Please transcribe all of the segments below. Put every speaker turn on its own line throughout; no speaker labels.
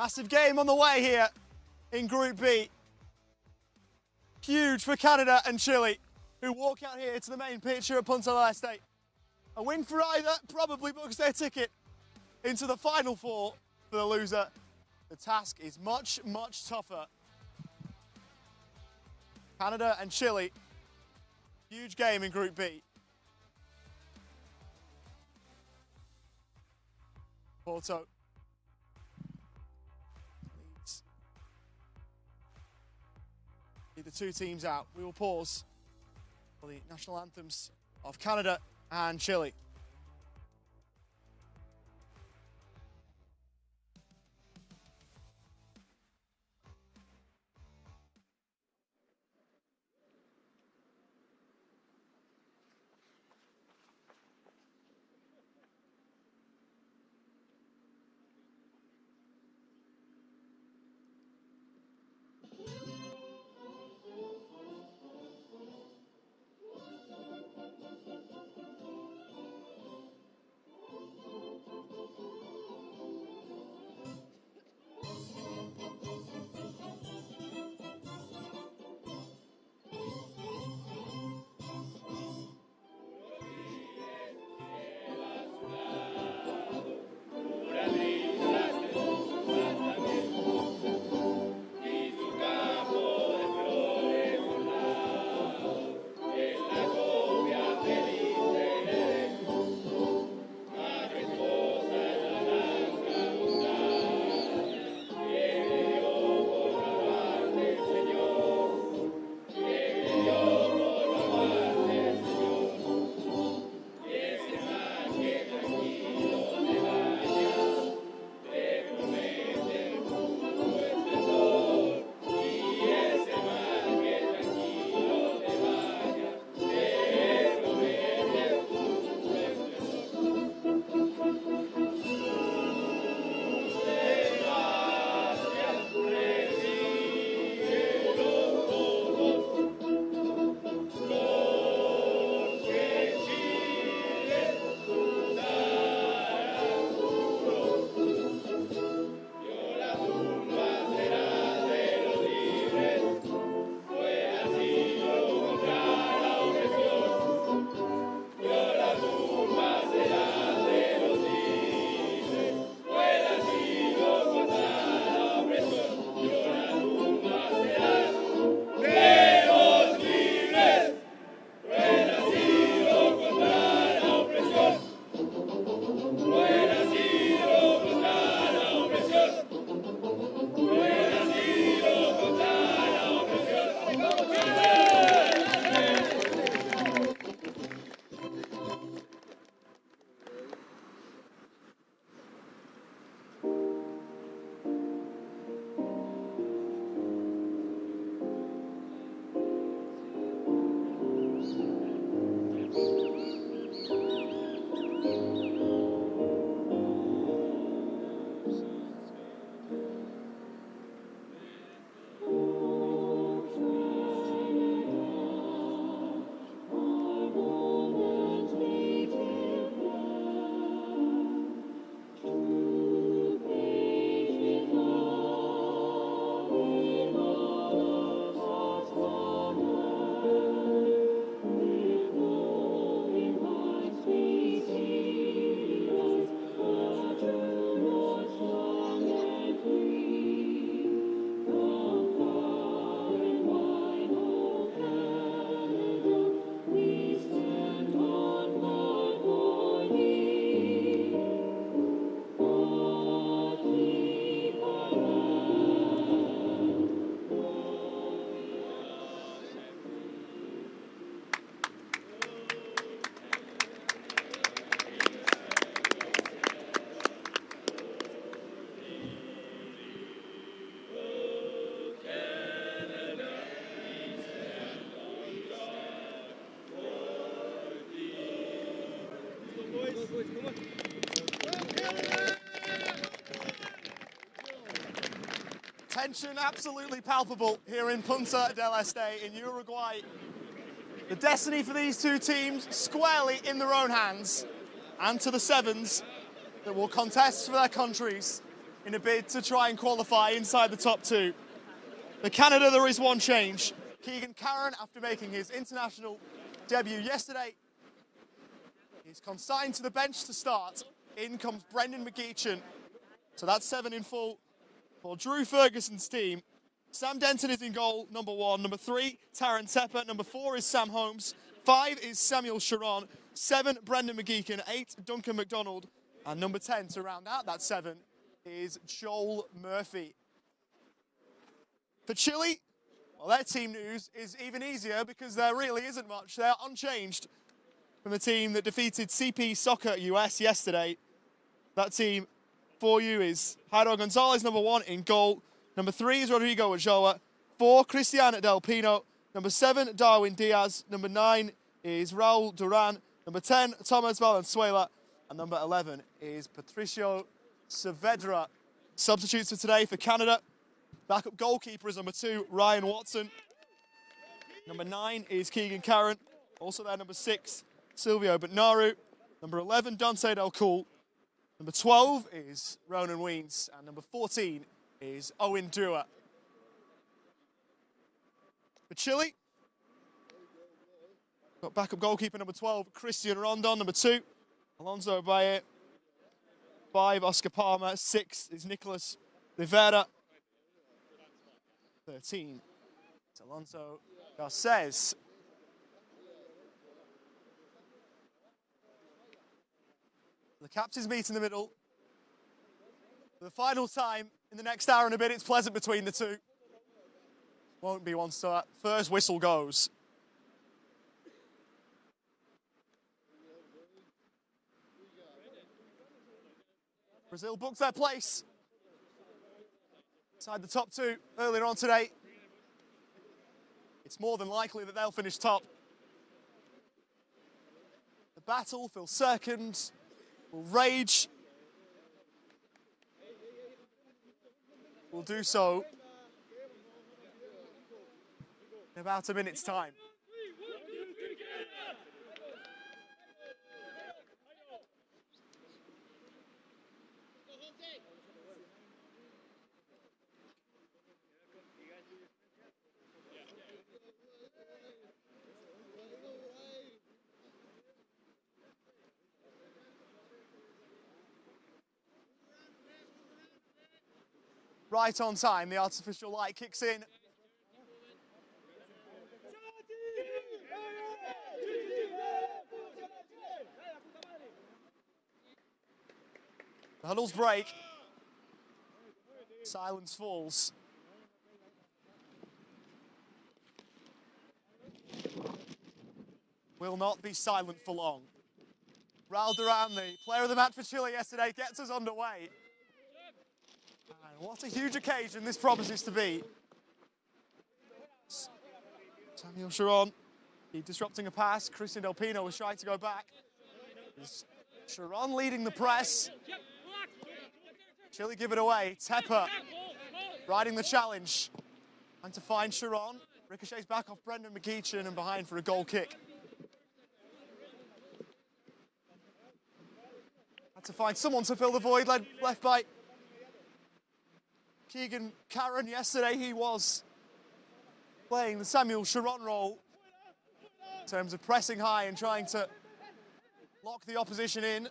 Massive game on the way here in Group B. Huge for Canada and Chile, who walk out here to the main pitch here at Punta del Este. A win for either probably books their ticket into the Final Four. For the loser, the task is much, much tougher. Canada and Chile, huge game in Group B. Porto lead the two teams out. We will pause for the national anthems of Canada and Chile. Tension absolutely palpable here in Punta del Este in Uruguay. The destiny for these two teams squarely in their own hands, and to the sevens that will contest for their countries in a bid to try and qualify inside the top two. For Canada, there is one change. Keegan Caron, after making his international debut yesterday, is consigned to the bench to start. In comes Brendan McGeechan. So that's 7 in full for Drew Ferguson's team. Sam Denton is in goal, number 1. Number 3, Taron Tepper. Number 4 is Sam Holmes. 5 is Samuel Sharon. 7, Brendan McGeechan. 8, Duncan McDonald. And number 10, to round out that 7, is Joel Murphy. For Chile, well, their team news is even easier because there really isn't much. They're unchanged from the team that defeated CP Soccer US yesterday. That team for you is Jairo Gonzalez, number 1, in goal. Number 3 is Rodrigo Ulloa. 4, Cristian Del Pino. Number 7, Darwin Diaz. Number 9 is Raul Duran. Number 10, Thomas Valenzuela. And number 11 is Patricio Saavedra. Substitutes for today for Canada. Backup goalkeeper is number 2, Ryan Watson. Number 9 is Keegan Caron. Also there, number 6, Silvio Bernardo. Number 11, Dante Del Cool. Number 12 is Ronan Weens. And number 14 is Owen Dua. For Chile, got backup goalkeeper number 12, Christian Rondon. Number 2, Alonso Baye. 5, Oscar Palmer. 6 is Nicolas Rivera. 13, it's Alonso Garces. The captains meet in the middle. For the final time in the next hour and a bit, it's pleasant between the two. Won't be one start. First whistle goes. Brazil books their place inside the top 2 earlier on today. It's more than likely that they'll finish top. The battle for second will rage. We'll do so in about a minute's time. Right on time, the artificial light kicks in. The huddles break. Silence falls. Will not be silent for long. Raul Duran, the player of the match for Chile yesterday, gets us underway. And what a huge occasion this promises to be. Samuel Sharon, disrupting a pass. Christian Del Pino was trying to go back. Sharon leading the press. Chile give it away. Tepper riding the challenge. And to find Sharon. Ricochets back off Brendan McGeechan and behind for a goal kick. Had to find someone to fill the void left by Keegan Caron. Yesterday he was playing the Samuel Sharon role in terms of pressing high and trying to lock the opposition in.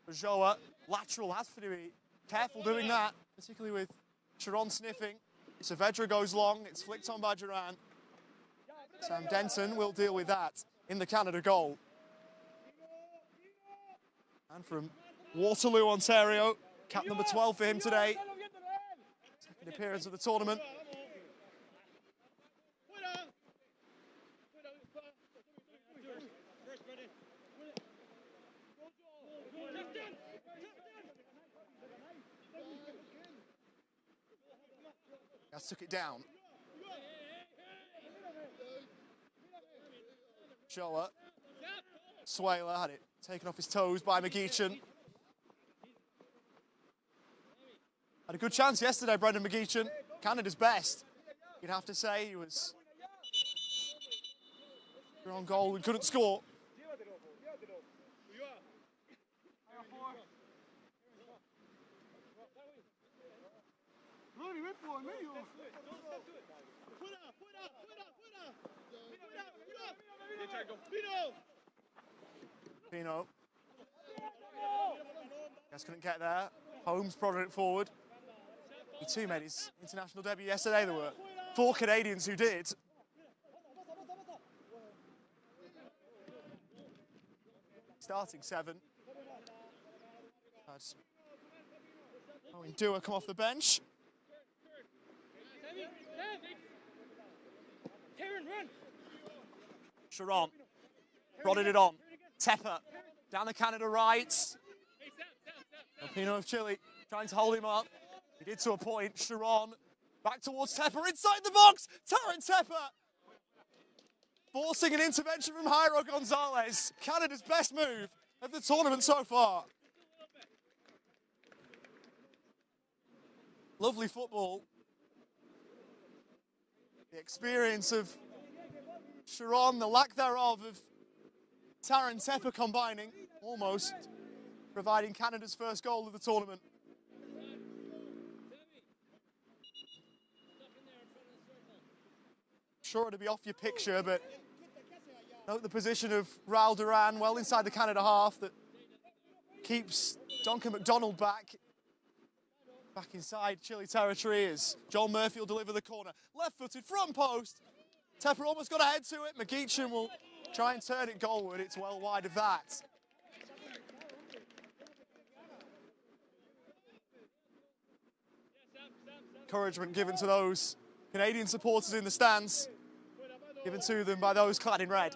Ulloa, lateral, has to be careful doing that, particularly with Sharon sniffing. Saavedra goes long, it's flicked on by Duran. Sam Denton will deal with that in the Canada goal. And from Waterloo, Ontario, cap number 12 for him today. Second appearance of the tournament. Just took it down. Shoa. Suela had it taken off his toes by McGeechan. Had a good chance yesterday, Brendan McGeechan. Canada's best, you'd have to say. He was on goal and couldn't score. Pino. Just couldn't get there. Holmes prodded it forward. He too made his international debut yesterday. There were 4 Canadians who did. Starting 7. That's Owen Dewar come off the bench. Sharon prodded it on. Tepper down the Canada right. Pino of Chile trying to hold him up. He did to a point. Sharon back towards Tepper inside the box. Taryn Tepper forcing an intervention from Jairo Gonzalez. Canada's best move of the tournament so far. Lovely football. The experience of Sharon, the lack thereof of Taryn Tepper combining, almost providing Canada's first goal of the tournament. Sure to be off your picture, but note the position of Raul Duran well inside the Canada half that keeps Duncan McDonald back inside Chile territory as John Murphy will deliver the corner. Left-footed front post. Tepper almost got ahead to it. McGeechan will try and turn it goalward. It's well wide of that. Encouragement given to those Canadian supporters in the stands, given to them by those clad in red.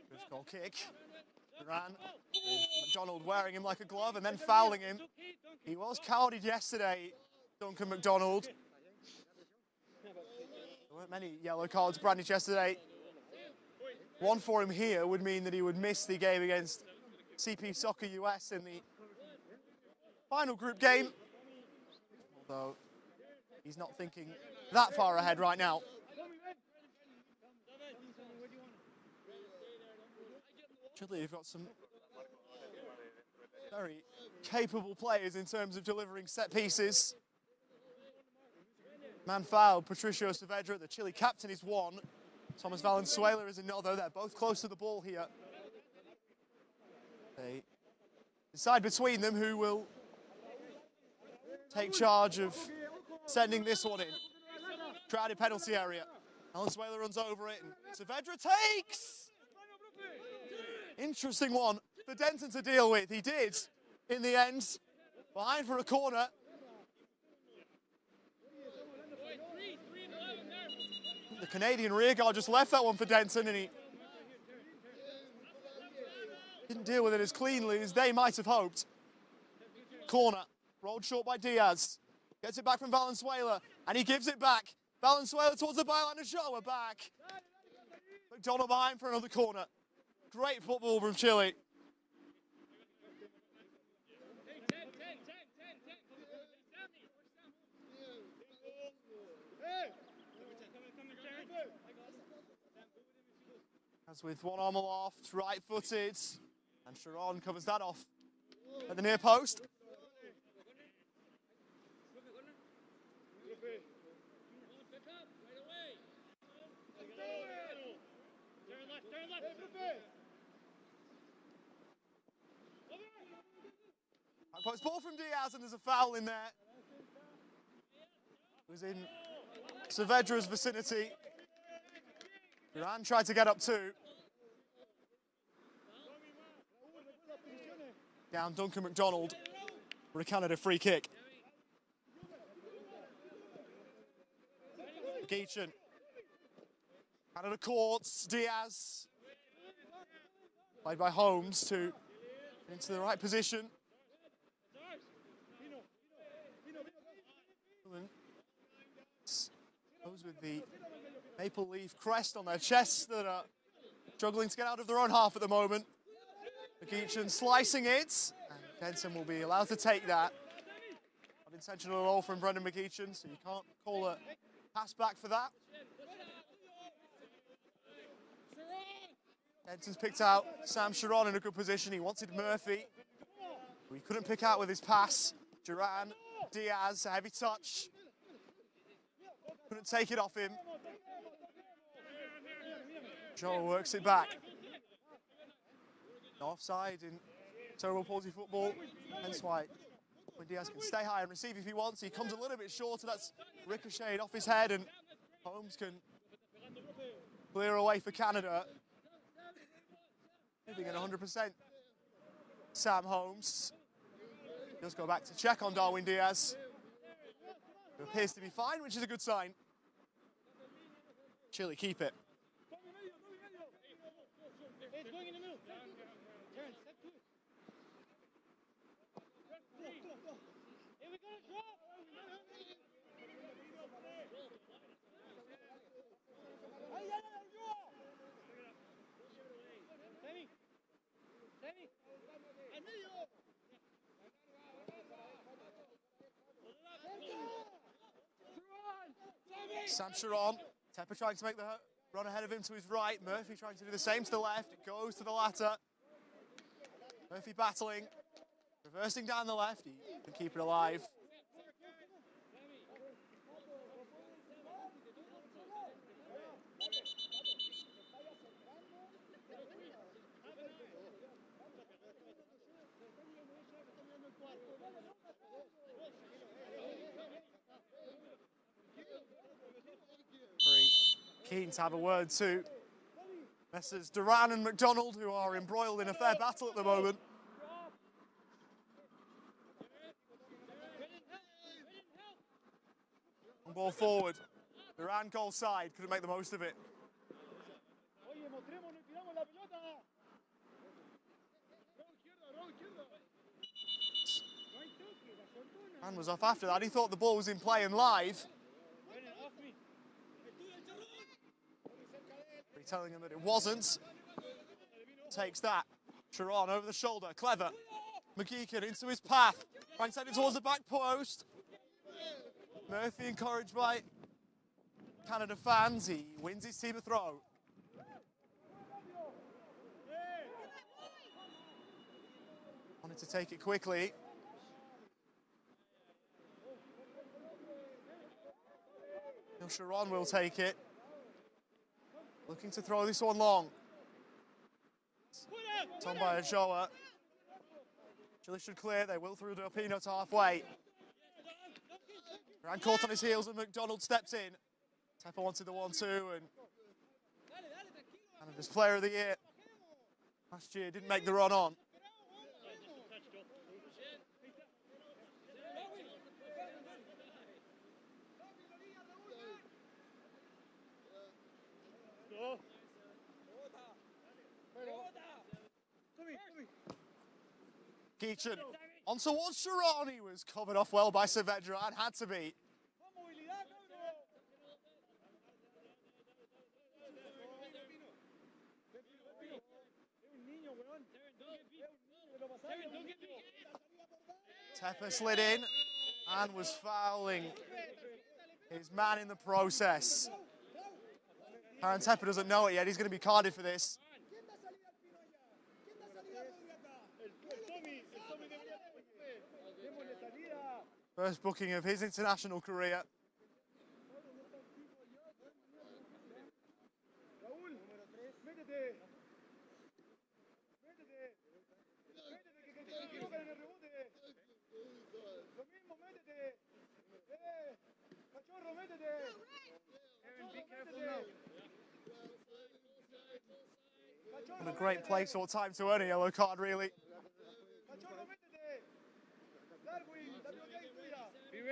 First goal kick. Duran, McDonald wearing him like a glove and then fouling him. He was carded yesterday, Duncan McDonald. There weren't many yellow cards brandished yesterday. One for him here would mean that he would miss the game against CP Soccer US in the final group game. Although he's not thinking that far ahead right now. Chile have got some very capable players in terms of delivering set pieces. Man foul, Patricio Saavedra, the Chile captain, is one. Thomas Valenzuela is another. They're both close to the ball here. They decide between them who will take charge of sending this one in. Crowded penalty area. Valenzuela runs over it and Saavedra takes! Interesting one for Denton to deal with. He did in the end. Behind for a corner. The Canadian rearguard just left that one for Denton and he didn't deal with it as cleanly as they might have hoped. Corner, rolled short by Diaz. Gets it back from Valenzuela and he gives it back. Valenzuela towards the byline and Showa back. McDonald behind for another corner. Great football from Chile. As with one arm aloft, right-footed, and Sharon covers that off at the near post. Post ball from Diaz and there's a foul in there. It was in Saavedra's vicinity. Duran tried to get up too. Down Duncan McDonald for a Canada free kick. Geechan. Canada courts, Diaz. Played by Holmes to into the right position. Those with the maple leaf crest on their chests that are struggling to get out of their own half at the moment. McGeechan slicing it, and Denton will be allowed to take that. Unintentional at all from Brendan McEachin, so you can't call a pass back for that. Denton's picked out Sam Sharon in a good position. He wanted Murphy, who he couldn't pick out with his pass. Duran, Diaz, a heavy touch. Couldn't take it off him. Joel works it back. No offside in cerebral palsy football, hence why when Diaz can stay high and receive if he wants. He comes a little bit shorter, that's ricocheted off his head, and Holmes can clear away for Canada. Moving at 100%. Sam Holmes. He'll go back to check on Darwin Diaz, who appears to be fine, which is a good sign. Chile keep it. Sam Sharon, Tepper trying to make the run ahead of him to his right. Murphy trying to do the same to the left. It goes to the latter. Murphy battling, reversing down the left. He can keep it alive. Keen to have a word to Messrs Duran and McDonald, who are embroiled in a fair battle at the moment. On ball forward. Duran goal side, couldn't make the most of it. Man was off after that. He thought the ball was in play and live. Telling him that it wasn't. Takes that. Sharon over the shoulder. Clever. McEachin into his path. Trying to send it towards the back post. Murphy, encouraged by Canada fans, he wins his team a throw. Wanted to take it quickly. Sharon will take it. Looking to throw this one long. Tom by Ajoa. Chile should clear. They will through Delpino to halfway. Duran caught on his heels and McDonald steps in. Tepper wanted the 1-2 and Canada's player of the year last year didn't make the run on. Geachin on towards Sharon. He was covered off well by Saavedra and had to be. Tepper slid in and was fouling his man in the process. Aaron Tepper doesn't know it yet. He's going to be carded for this. First booking of his international career. What a great place or time to earn a yellow card, really.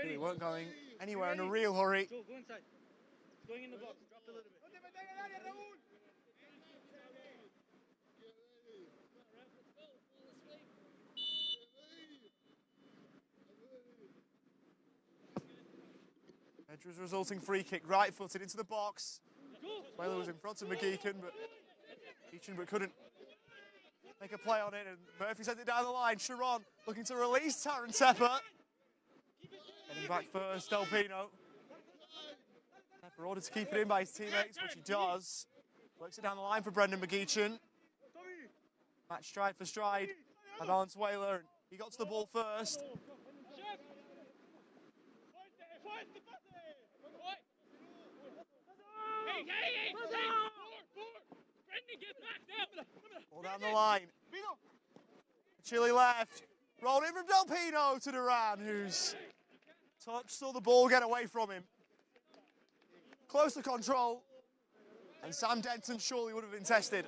Really weren't going anywhere in a real hurry.
Go inside. Going in the box. Drop a little bit.
Medra's resulting free kick, right-footed into the box. Whaler was in front of McEachin, but couldn't make a play on it, and Murphy sent it down the line. Sharon looking to release Taron Tepper. Getting back first, Del Pino. Pepper ordered to keep it in by his teammates, which he does. Works it down the line for Brendan McGeechan. Match stride for stride by Valenzuela, and he got to the ball first. Ball down the line. Chile left. Rolled in from Del Pino to Duran, who's saw the ball get away from him. Close to control, and Sam Denton surely would have been tested.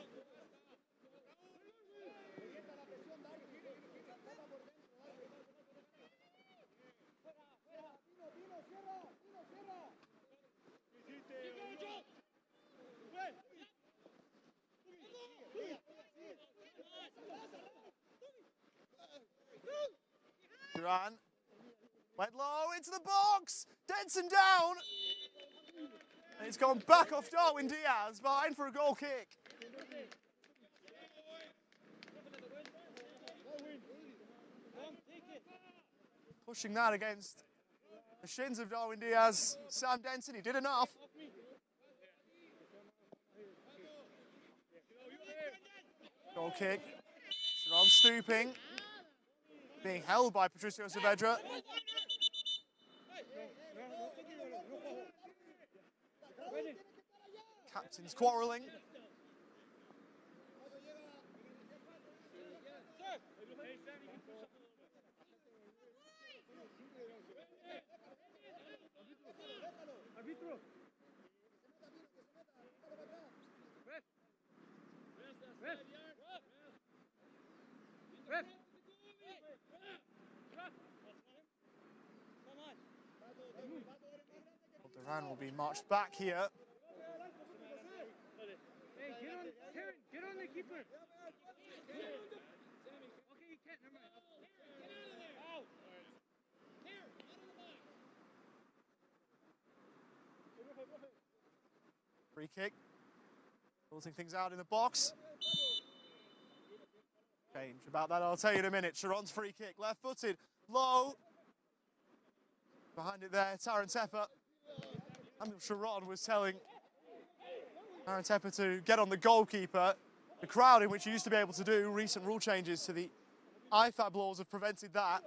Duran went low into the box. Denton down. And it's gone back off Darwin Diaz, behind for a goal kick. Pushing that against the shins of Darwin Diaz. Sam Denton, he did enough. Goal kick. Sharon stooping. Being held by Patricio Saavedra. Captains quarrelling. Duran will be marched back here.
Hey, get on the keeper. Okay, you can't, never mind. Out.
Free kick. Building things out in the box. Change about that, I'll tell you in a minute. Sharon's free kick, left-footed, low. Behind it there, Taran Tepper. Samuel Sharon was telling Taran Tepper to get on the goalkeeper. The crowd, in which he used to be able to do, recent rule changes to the IFAB laws have prevented that.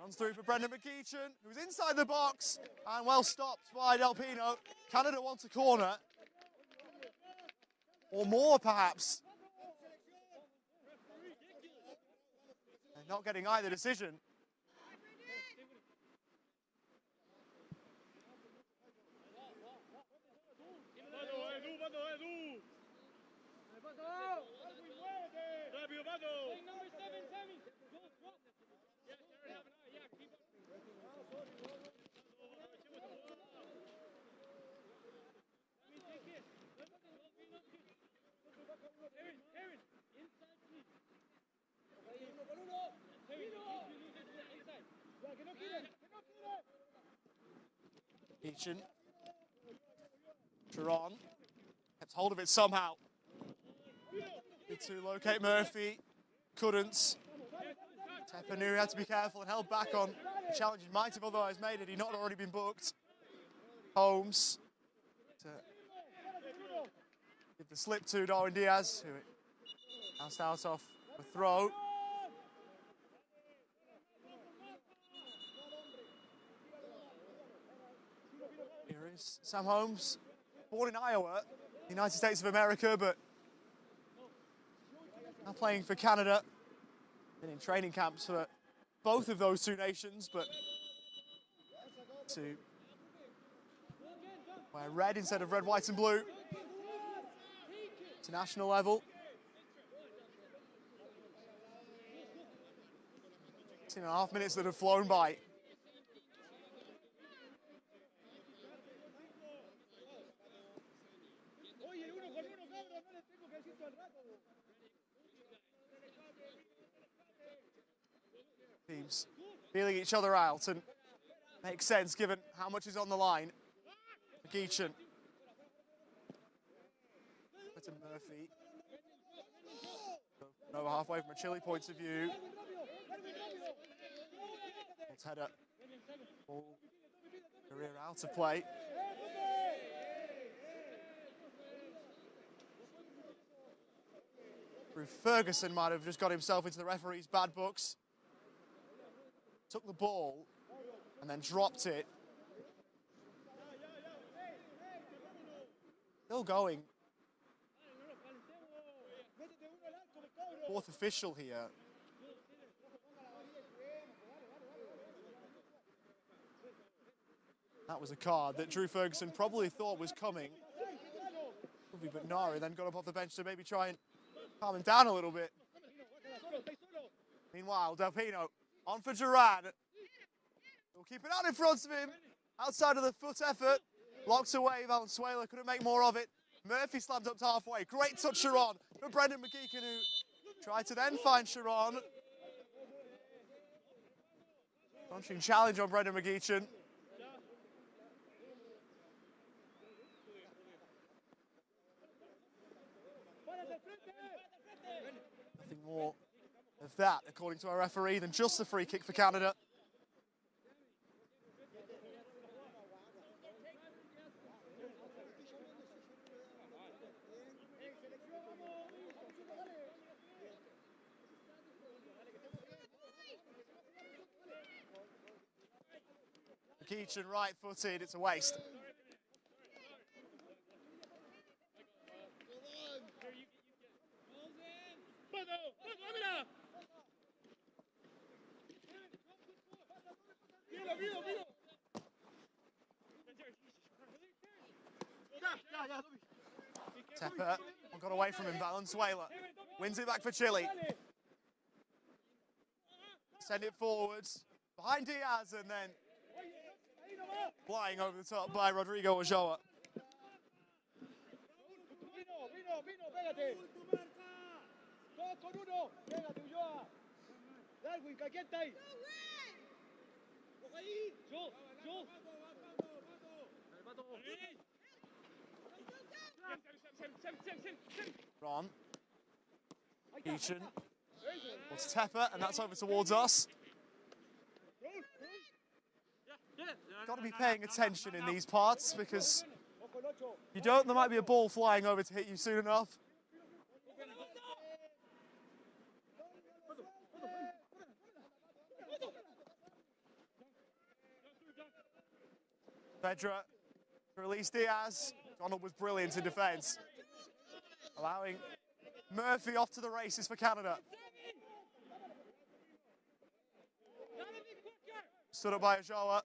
Runs through for Brendan McGeechan, who's inside the box, and well stopped by Del Pino. Canada wants a corner. Or more, perhaps. They're not getting either decision. Meechan. Sharon kept hold of it somehow. Good to locate Murphy. Couldn't. Tepper knew he had to be careful and held back on the challenge. He might have otherwise made it. He'd not already been booked. Holmes to give the slip to Darwin Diaz, who bounced out off the throw. Here is Sam Holmes, born in Iowa, United States of America, but now playing for Canada. Been in training camps for both of those two nations, but to wear red instead of red, white and blue to national level. 10.5 minutes that have flown by. Teams feeling each other out, and makes sense given how much is on the line. McGeechan. To Murphy. Over halfway from a Chile point of view. It's header. Ball. Career out of play. Ferguson might have just got himself into the referee's bad books. Took the ball and then dropped it. Still going. Fourth official here. That was a card that Drew Ferguson probably thought was coming. But Nari then got up off the bench to maybe try and calm him down a little bit. Meanwhile, Del Pino on for Duran. He'll keep it out in front of him. Outside of the foot effort. Locked away, Valenzuela couldn't make more of it. Murphy slammed up to halfway. Great touch, Sharon, for Brendan McGeechan, who tried to then find Sharon. Launching challenge on Brendan McGeechan. Nothing more of that, according to our referee, than just the free kick for Canada. McGeechan right-footed, it's a waste. Tepper got away from him, Valenzuela. Wins it back for Chile. Send it forwards. Behind Diaz and then flying over the top by Rodrigo Ochoa. Ron. Eachin. What's Tepper, and that's over towards us. Got to be paying attention in these parts because you don't, there might be a ball flying over to hit you soon enough. Pedra to release Diaz. Donald was brilliant in defence, allowing Murphy off to the races for Canada. Stood up by Ochoa.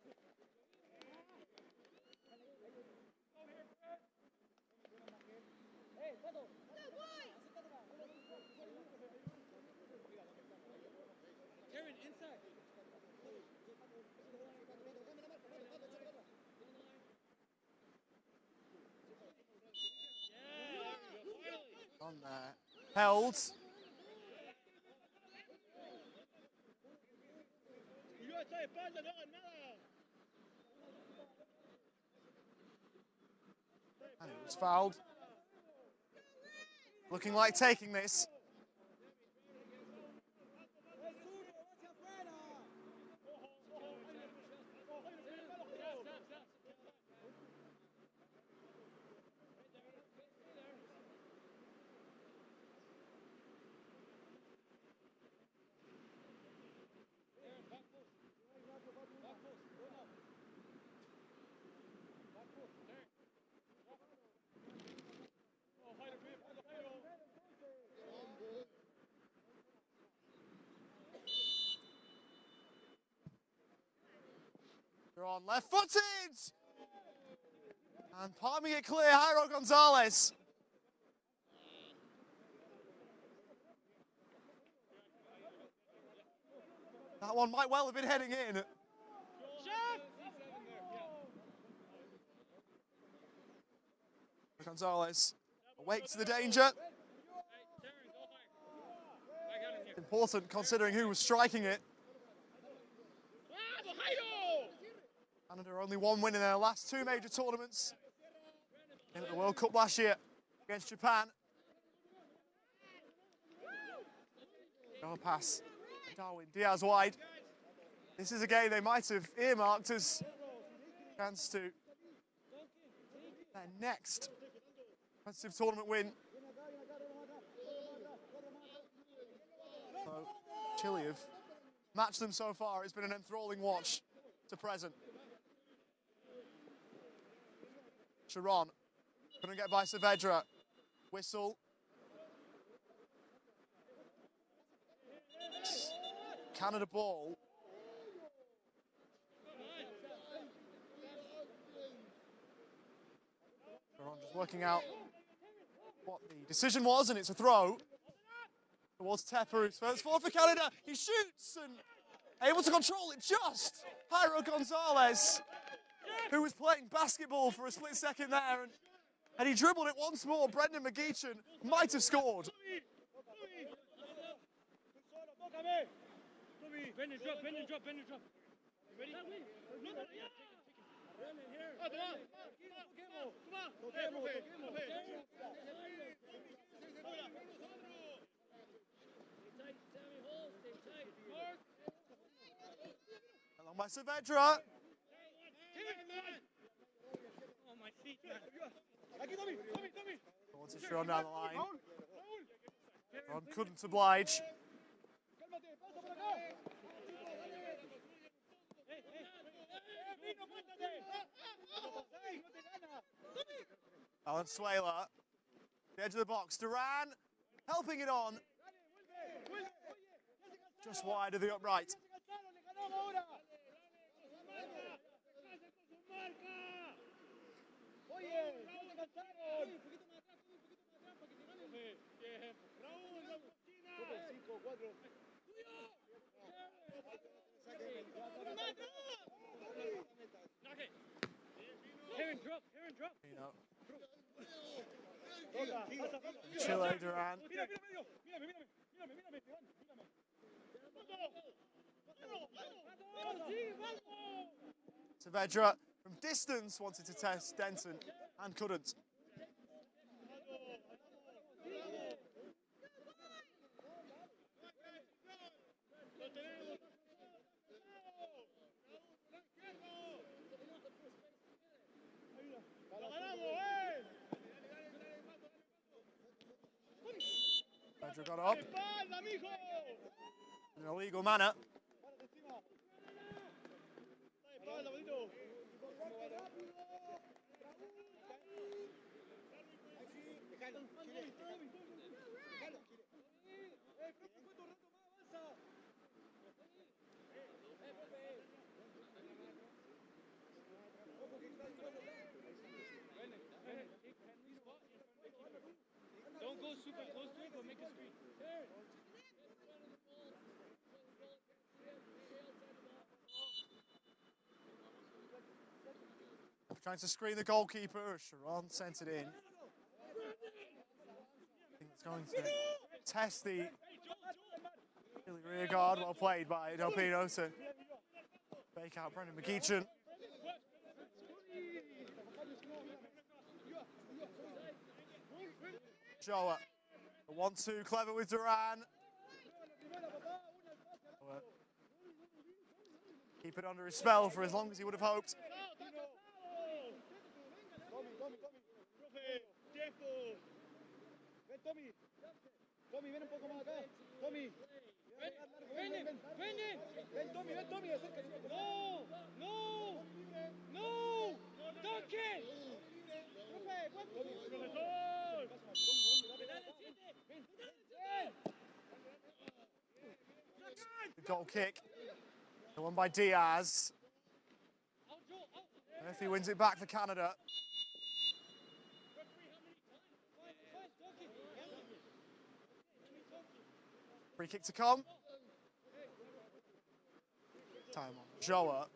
On there. Held. And it was fouled. Looking like taking this. They're on left-footed! And palming it clear, Jairo Gonzalez. That one might well have been heading in. Gonzalez awake to the danger. Important considering who was striking it. Canada only one win in their last two major tournaments. In at the World Cup last year against Japan. Go pass. Darwin Diaz wide. This is a game they might have earmarked as a chance to their next competitive tournament win. So Chile have matched them so far. It's been an enthralling watch to present. Sharon couldn't get by Saavedra. Whistle. Canada ball. Sharon just working out what the decision was, and it's a throw towards Tepper, who's first four for Canada. He shoots and able to control it just. Jairo Gonzalez, who was playing basketball for a split second there, and he dribbled it once more. Brendan McGeechan might have scored.
Bend and drop, bend and drop, bend and drop. You ready?
Along by Saavedra.
Oh, my feet.
Towards it, Sharon down the line. Sharon couldn't oblige. Valenzuela, the edge of the box. Duran helping it on. Just wide of the upright.
Karen, drop, Karen, drop.
Chile, Duran. Saavedra from distance wanted to test Denton and couldn't. Saavedra got up in an illegal manner.
Don't go super close to it, but make a screen.
Trying to screen the goalkeeper. Sharon sent it in. I think it's going to test the rear guard. Well played by Del Pino to fake out Brendan McGeechan. Joa, the 1-2, clever with Duran. Keep it under his spell for as long as he would have hoped.
Tommy, ven un poco más acá. Tommy. Ven, Tommy, acércate. No, no, no, toque.
The goal kick, the one by Diaz. And if he wins it back for Canada. Free kick to come. Time on Joa.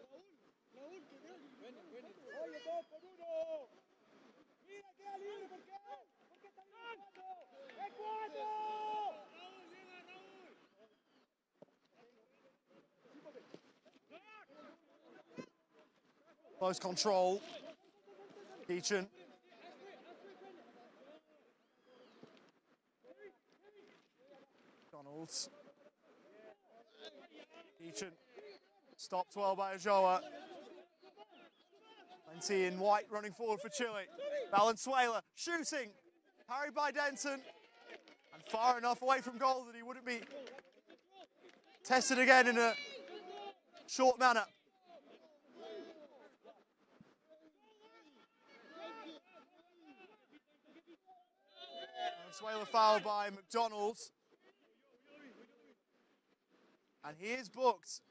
Close control. Keechan. Donalds. Keechan Stopped well by Ojoa. Plenty in white running forward for Chile. Valenzuela shooting. Parried by Denton. And far enough away from goal that he wouldn't be tested again in a short manner. Valenzuela fouled by McDonald. And he is booked.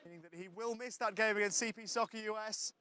Meaning that he will miss that game against CP Soccer US.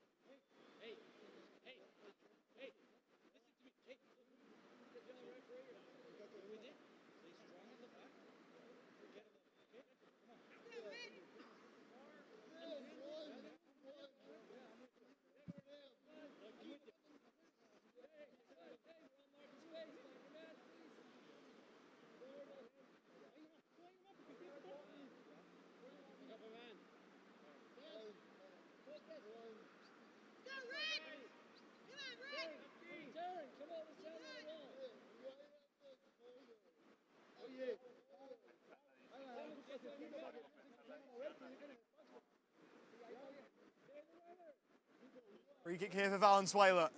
Free kick here for Valenzuela.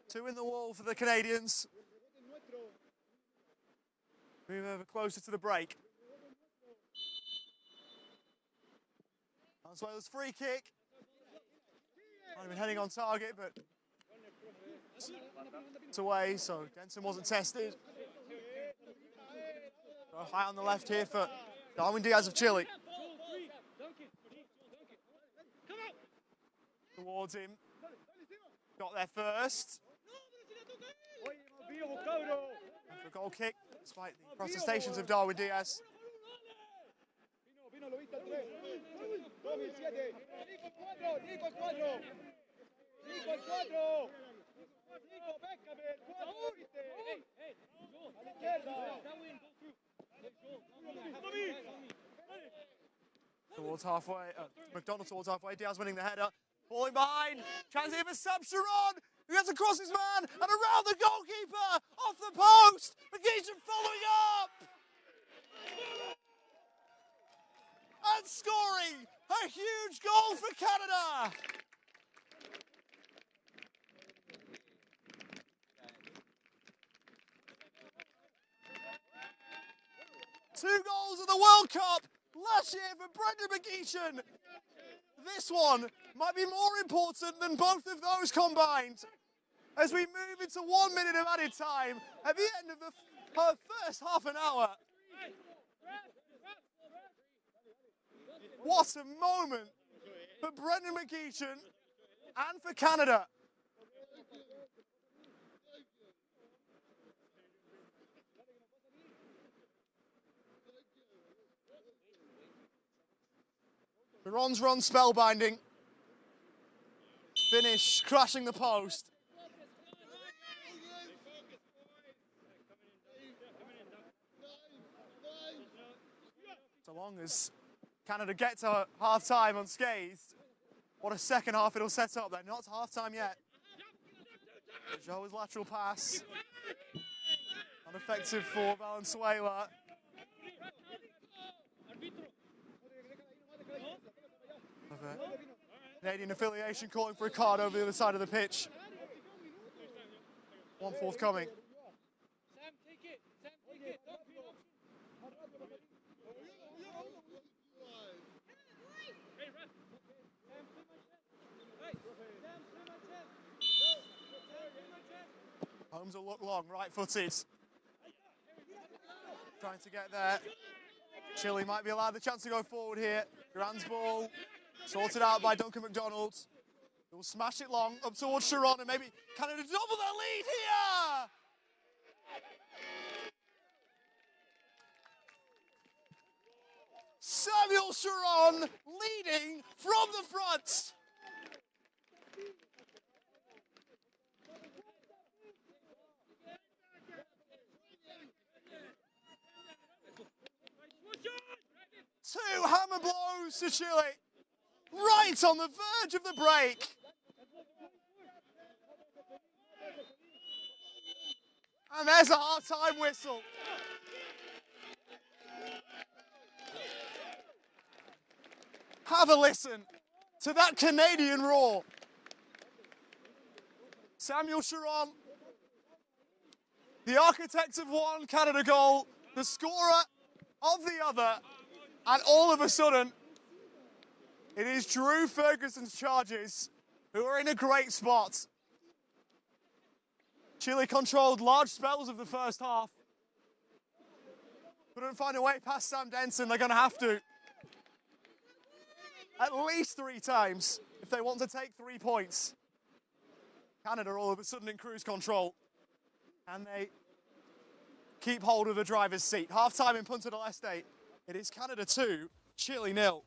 2 in the wall for the Canadians. Move over closer to the break. Valenzuela's free kick. Might have been heading on target, but it's away, so Denton wasn't tested. So high on the left here for Darwin Diaz of Chile. Towards him. Got there first. And for a goal kick, despite the protestations of Darwin Diaz. Towards halfway, McDonald towards halfway, Diaz winning the header. Falling behind, chance here for Sub Sharon, who gets across his man, and around the goalkeeper, off the post, McGeechan following up! And scoring a huge goal for Canada! Two goals in the World Cup last year for Brendan McGeechan. This one might be more important than both of those combined. As we move into 1 minute of added time at the end of the first half an hour. What a moment for Brendan McGeechan and for Canada. Sharon's run spellbinding. Finish crashing the post. So long as Canada get to half-time unscathed, what a second half it'll set up. They're not half-time yet. Joe's lateral pass. Ineffective for Valenzuela. Canadian affiliation calling for a card over the other side of the pitch. One forthcoming. Holmes will look long, right-footed. Trying to get there. Chile might be allowed the chance to go forward here. Duran's ball, sorted out by Duncan McDonald. He'll smash it long up towards Sharon, and maybe Canada double their lead here! Samuel Sharon leading from the front. Two hammer blows to Chile, right on the verge of the break. And there's a half-time whistle. Have a listen to that Canadian roar. Samuel Chiron, the architect of one Canada goal, the scorer of the other, and all of a sudden, it is Drew Ferguson's Chargers who are in a great spot. Chile controlled large spells of the first half. Couldn't find a way past Sam Denson. They're going to have to. At least 3 times if they want to take 3 points. Canada all of a sudden in cruise control. And they keep hold of the driver's seat. Half-time in Punta del Este. It is Canada 2, Chile 0.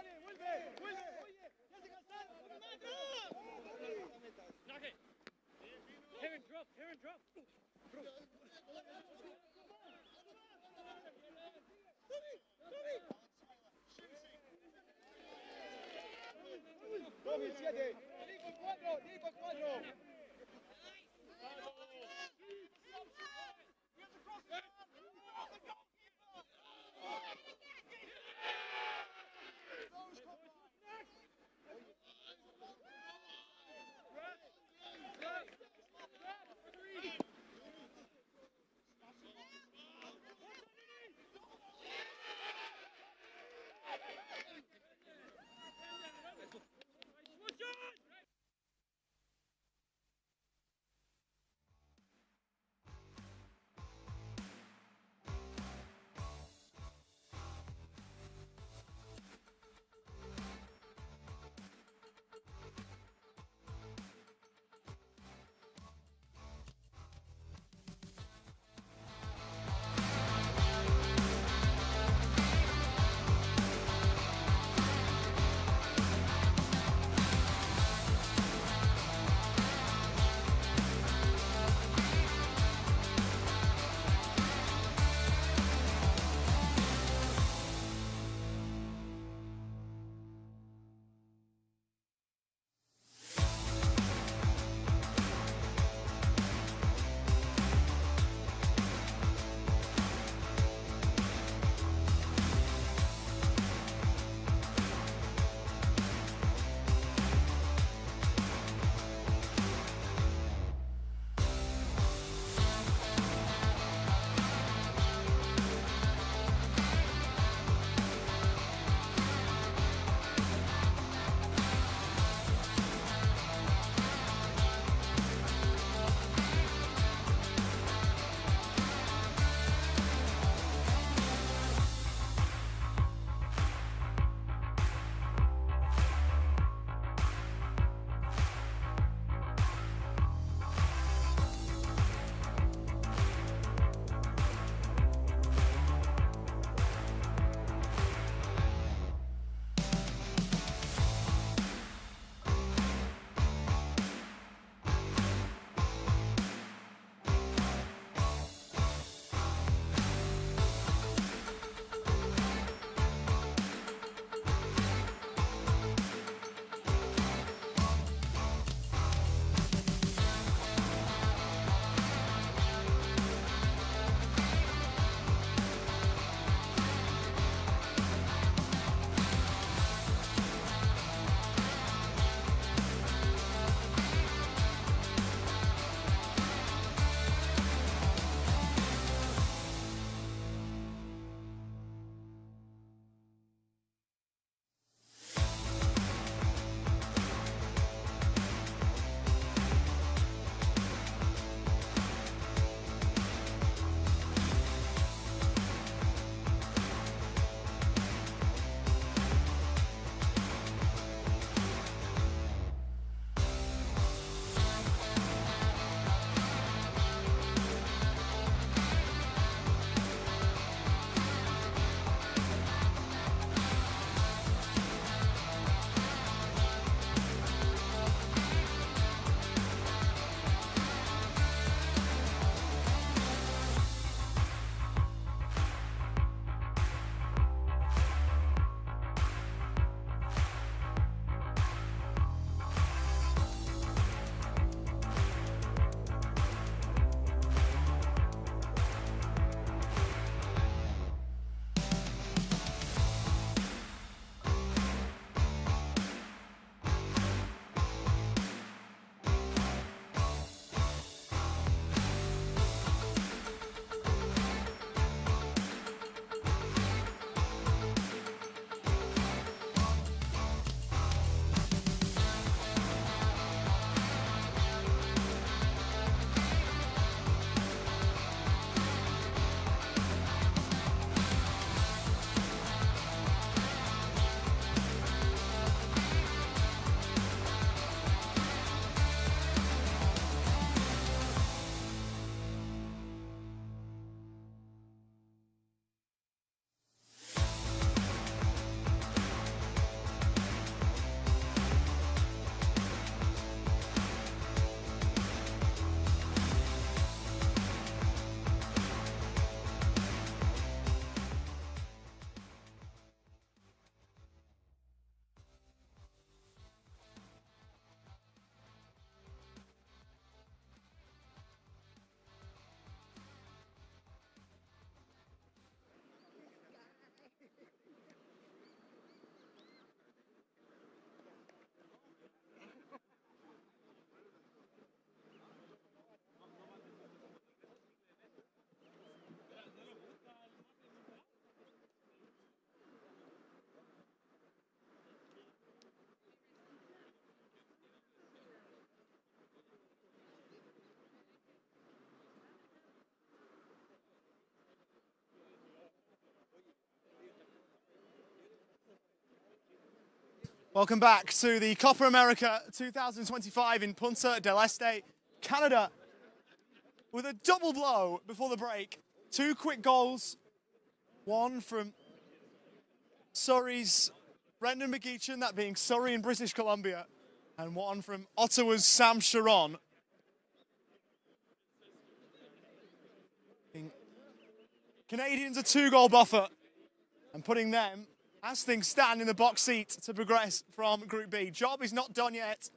Dale, vuelve, vuelve, oye, ya se cansaron. Knock it. Heron, drop, Heron, drop. Toby, 7. Nico, 4, Nico, 4.
Welcome back to the Copa America 2025 in Punta del Este, Canada, with a double blow before the break. 2 quick goals, one from Surrey's Brendan McGeechan, that being Surrey in British Columbia, and one from Ottawa's Sam Sharon. Canadians a 2-goal buffer and putting them, as things stand, in the box seat to progress from Group B. Job is not done yet.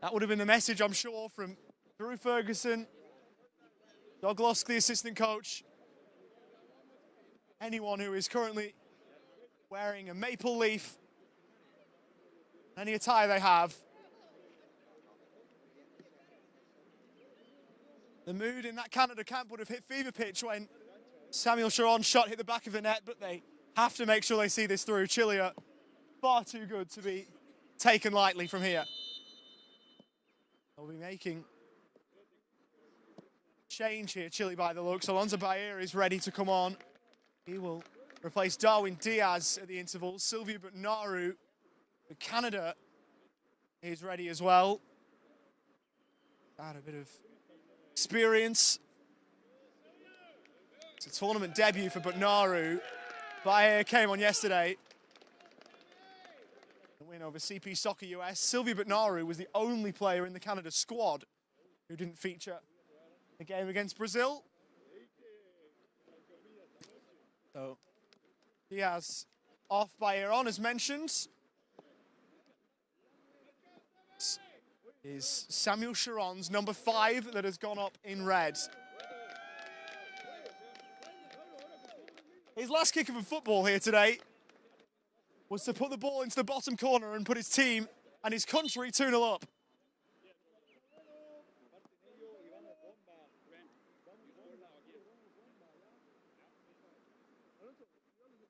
That would have been the message, I'm sure, from Drew Ferguson, Doug Lusk, the assistant coach, anyone who is currently wearing a maple leaf, any attire they have. The mood in that Canada camp would have hit fever pitch when Samuel Sharon's shot hit the back of the net, but they have to make sure they see this through. Chile are far too good to be taken lightly from here. They'll be making change here, Chile, by the looks. Alonso Bayer is ready to come on. He will replace Darwin Diaz at the interval. Silvio Butnaru for Canada is ready as well. Got a bit of experience. It's a tournament debut for Butnaru. Bayer came on yesterday. The win over CP Soccer US. Silvio Butnaru was the only player in the Canada squad who didn't feature the game against Brazil. So Diaz off, Bayer on, as mentioned. This is Samuel Sharon's number 5 that has gone up in red. His last kick of a football here today was to put the ball into the bottom corner and put his team and his country 2-0 up.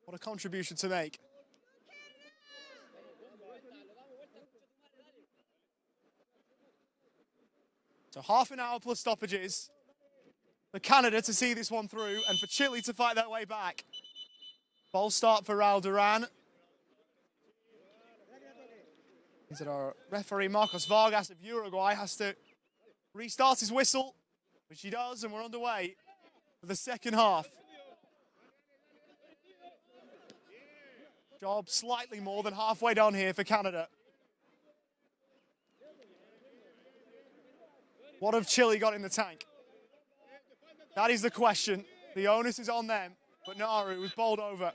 What a contribution to make. So half an hour plus stoppages for Canada to see this one through and for Chile to fight their way back. Ball start for Raul Duran. Is it our referee Marcos Vargas of Uruguay has to restart his whistle, which he does, and we're underway for the second half. Job slightly more than halfway done here for Canada. What have Chile got in the tank? That is the question. The onus is on them. But Naru was bowled over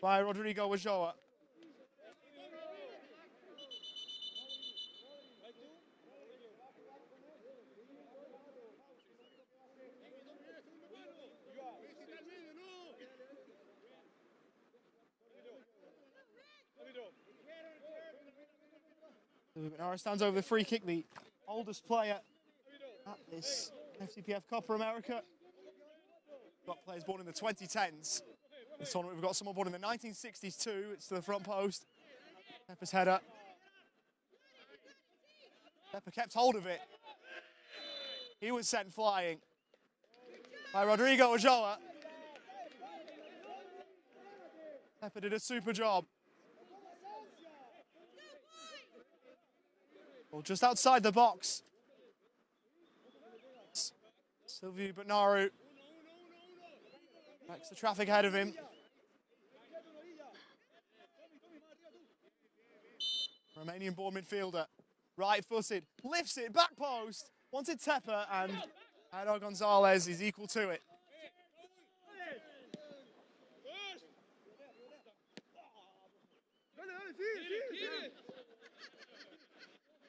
by Rodrigo Wajoa. Naru stands over the free kick, the oldest player at this IFCPF Copa America. We've got players born in the 2010s. This tournament, we've got someone born in the 1960s too. It's to the front post. Pepper's header. Pepper kept hold of it. He was sent flying by Rodrigo Wajoa. Pepper did a super job. Well, just outside the box. Silvio Butnaru makes the traffic ahead of him. Romanian-born midfielder, right-footed, lifts it, back post, wanted Tepper, and Jairo Gonzalez is equal to it.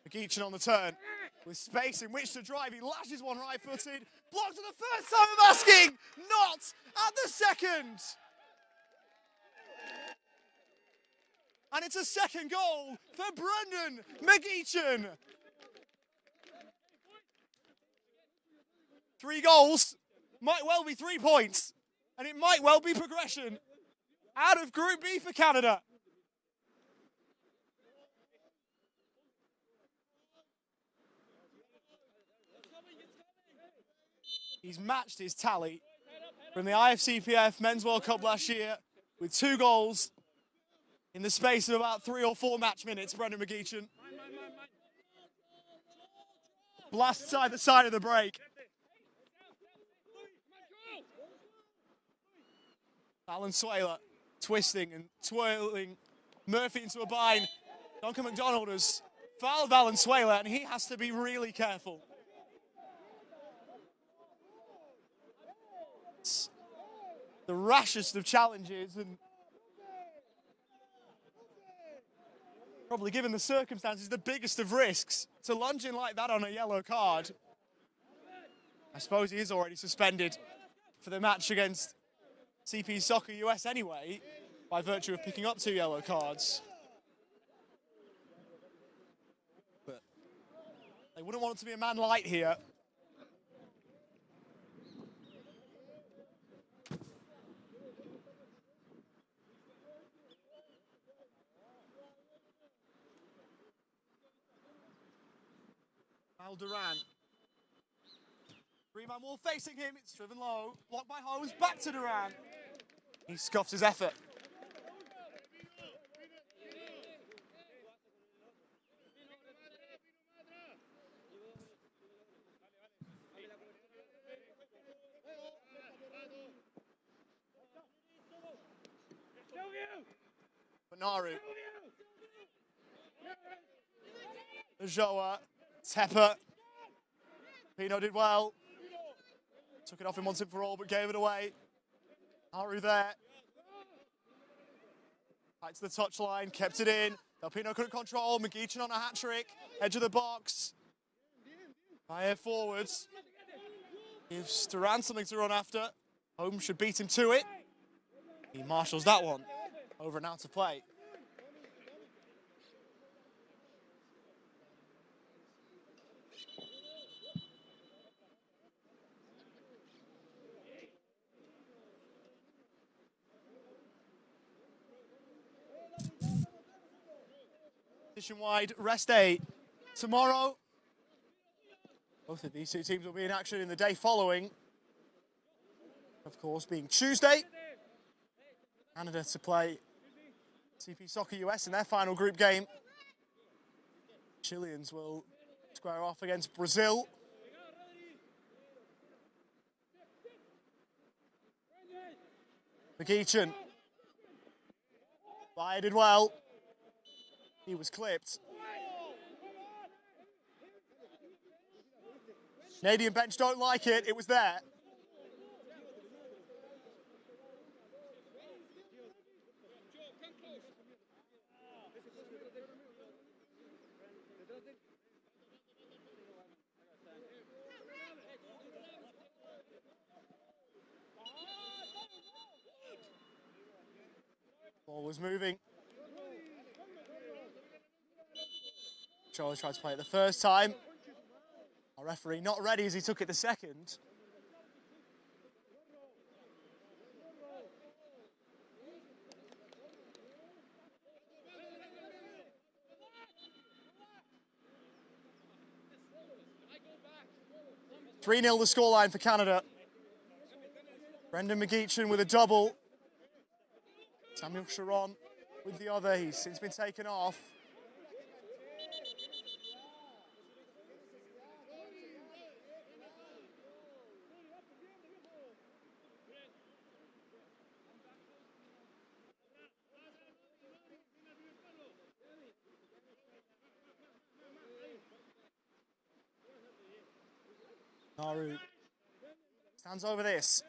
McGeechan on the turn, with space in which to drive. He lashes one right-footed, blocked for the first time of asking, not at the second. And it's a second goal for Brendan McGeechan. 3 goals, might well be 3 points, and it might well be progression out of Group B for Canada. He's matched his tally from the IFCPF Men's World Cup last year with 2 goals in the space of about 3 or 4 match minutes, Brendan McGeechan. Blasts either side of the break. Valenzuela twisting and twirling Murphy into a bind. Duncan McDonald has fouled Valenzuela, and he has to be really careful. It's the rashest of challenges, and probably, given the circumstances, the biggest of risks. To lunge in like that on a yellow card. I suppose he is already suspended for the match against CP Soccer US anyway, by virtue of picking up 2 yellow cards. But they wouldn't want it to be a man light here. Al Duran. 3-man wall facing him, it's driven low, blocked by Holmes, back to Duran. He scuffs his effort. Benaru. Joa, Tepper. Pino did well. Took it off him once and for all, but gave it away. Aru there. Right to the touchline, kept it in. Del Pino couldn't control. McGeechan on a hat trick. Edge of the box. Fire forwards. Gives Duran something to run after. Holmes should beat him to it. He marshals that one over and out of play. Wide rest day tomorrow. Both of these 2 teams will be in action in the day following. Of course, being Tuesday. Canada to play CP Soccer US in their final group game. Chileans will square off against Brazil. McGeechan. Bayer did well. He was clipped. Canadian bench don't like it. It was there. Ball was moving. Charlie tried to play it the first time. Our referee not ready as he took it the second. Three 0 the scoreline for Canada. Brendan McGeechan with a double. Samuel Sharon with the other. He's since been taken off. Naru stands over this.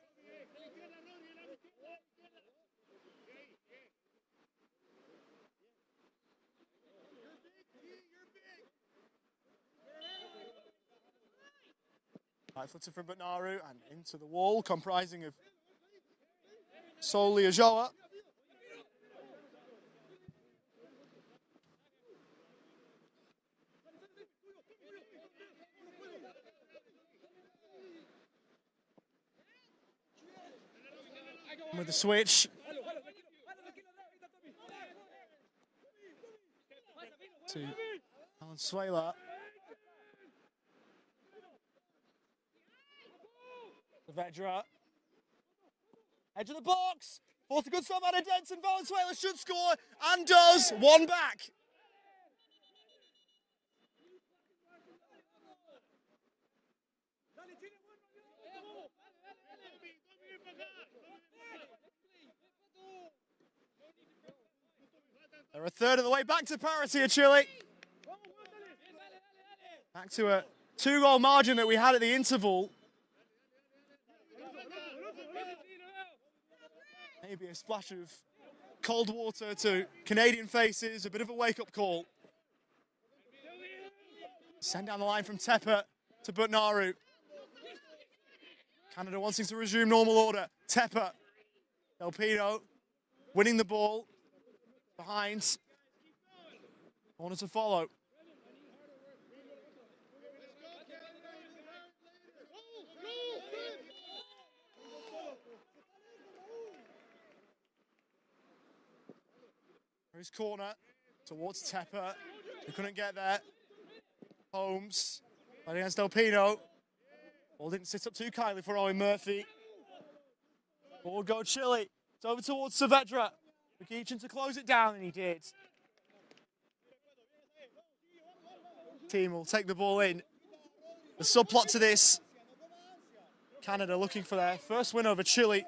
Right footed from Naru and into the wall, comprising of solely Ajoa. With the switch. To Valenzuela. Vedra. Edge of the box. Forced a good stop out of Denton. Valenzuela should score and does. One back. They're a third of the way back to parity at Chile. Back to a 2-goal margin that we had at the interval. Maybe a splash of cold water to Canadian faces, a bit of a wake-up call. Send down the line from Tepa to Butnaru. Canada wanting to resume normal order. Tepa, Del Pino winning the ball. Behind. Corner to follow. His corner towards Tepa. He couldn't get there. Holmes playing against Del Pino. Ball didn't sit up too kindly for Owen Murphy. Ball go Chile. It's over towards Saavedra. McEachin to close it down, and he did. Team will take the ball in. The subplot to this, Canada looking for their first win over Chile.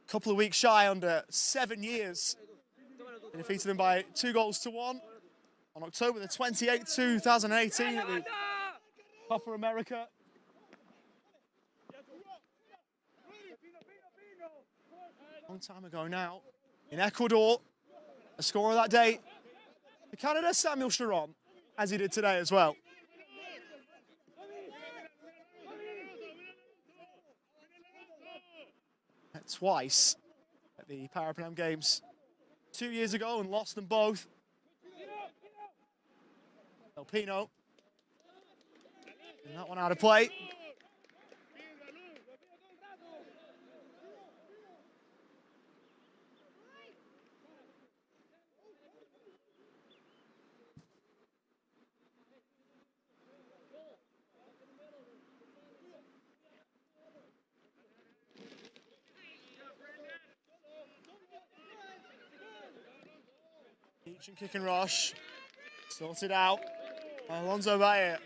A couple of weeks shy, under 7 years. They defeated them by 2-1 on October the 28th, 2018 at the Copa América. Long time ago now, in Ecuador, a scorer that day for Canada, Samuel Chiron, as he did today as well. Twice at the Parapan Games 2 years ago and lost them both. Del Pino, and that one out of play. And kick and rush. Sorted out. Alonso Valle.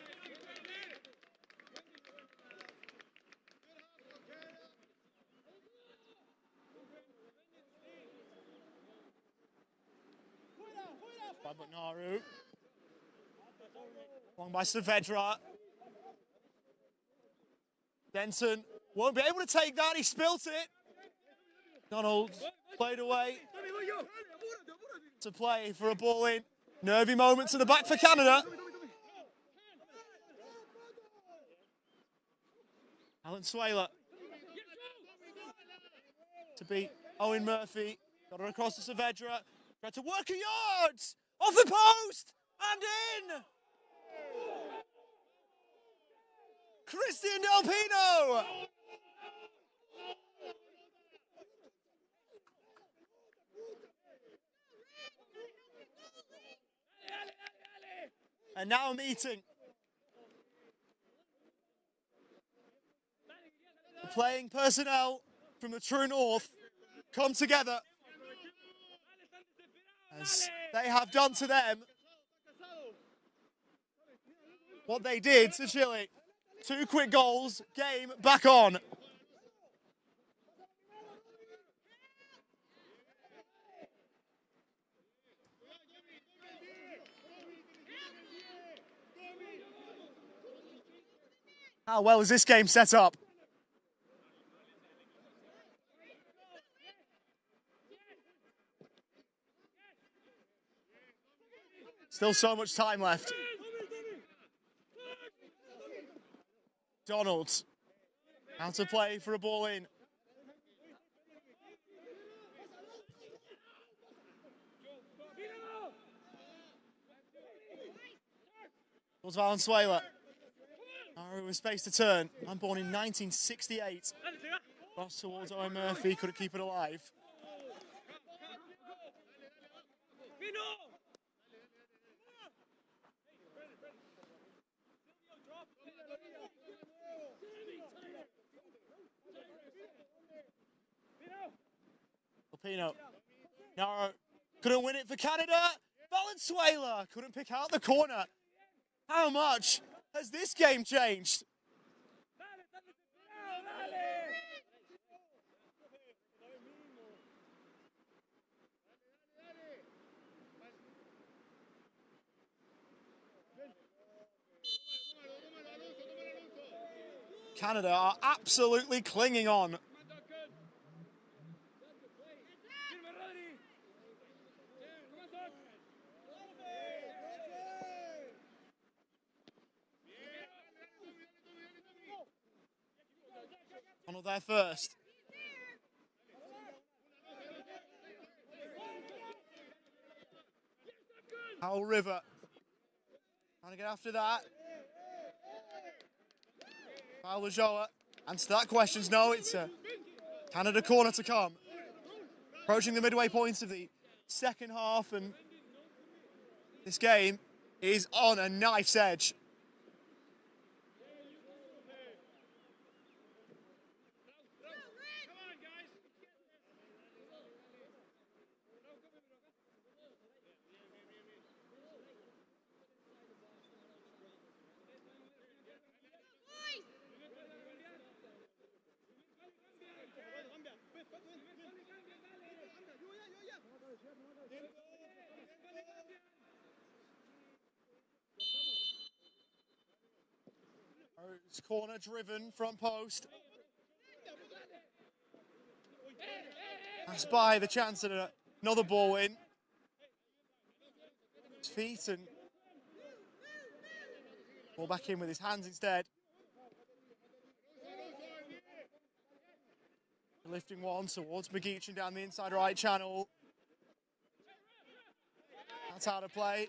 By Butnaru. Long by Saavedra. Denton won't be able to take that. He spilt it. Donald played away. To play for a ball in. Nervy moment to the back for Canada. Valenzuela to beat Owen Murphy. Got her across to Saavedra. Tried to work a yard. Off the post and in. Christian Del Pino. And now a meeting. The playing personnel from the True North come together, as they have done to them what they did to Chile. 2 quick goals, game back on. How well is this game set up? Still so much time left. Donald, out to play for a ball in. Towards Valenzuela. With space to turn. I'm born in 1968. Cross towards Owen Murphy, couldn't keep it alive. Pino. Naro couldn't win it for Canada. Valenzuela couldn't pick out the corner. How much has this game changed? Canada are absolutely clinging on. Donald there first. Howell River trying to get after that. Joa. Answer that question's no, it's a Canada corner to come. Approaching the midway points of the second half, and this game is on a knife's edge. It's corner driven, front post. That's by the chance at another ball win. His feet and ball back in with his hands instead. Lifting one towards McGeechan down the inside right channel. That's how to play.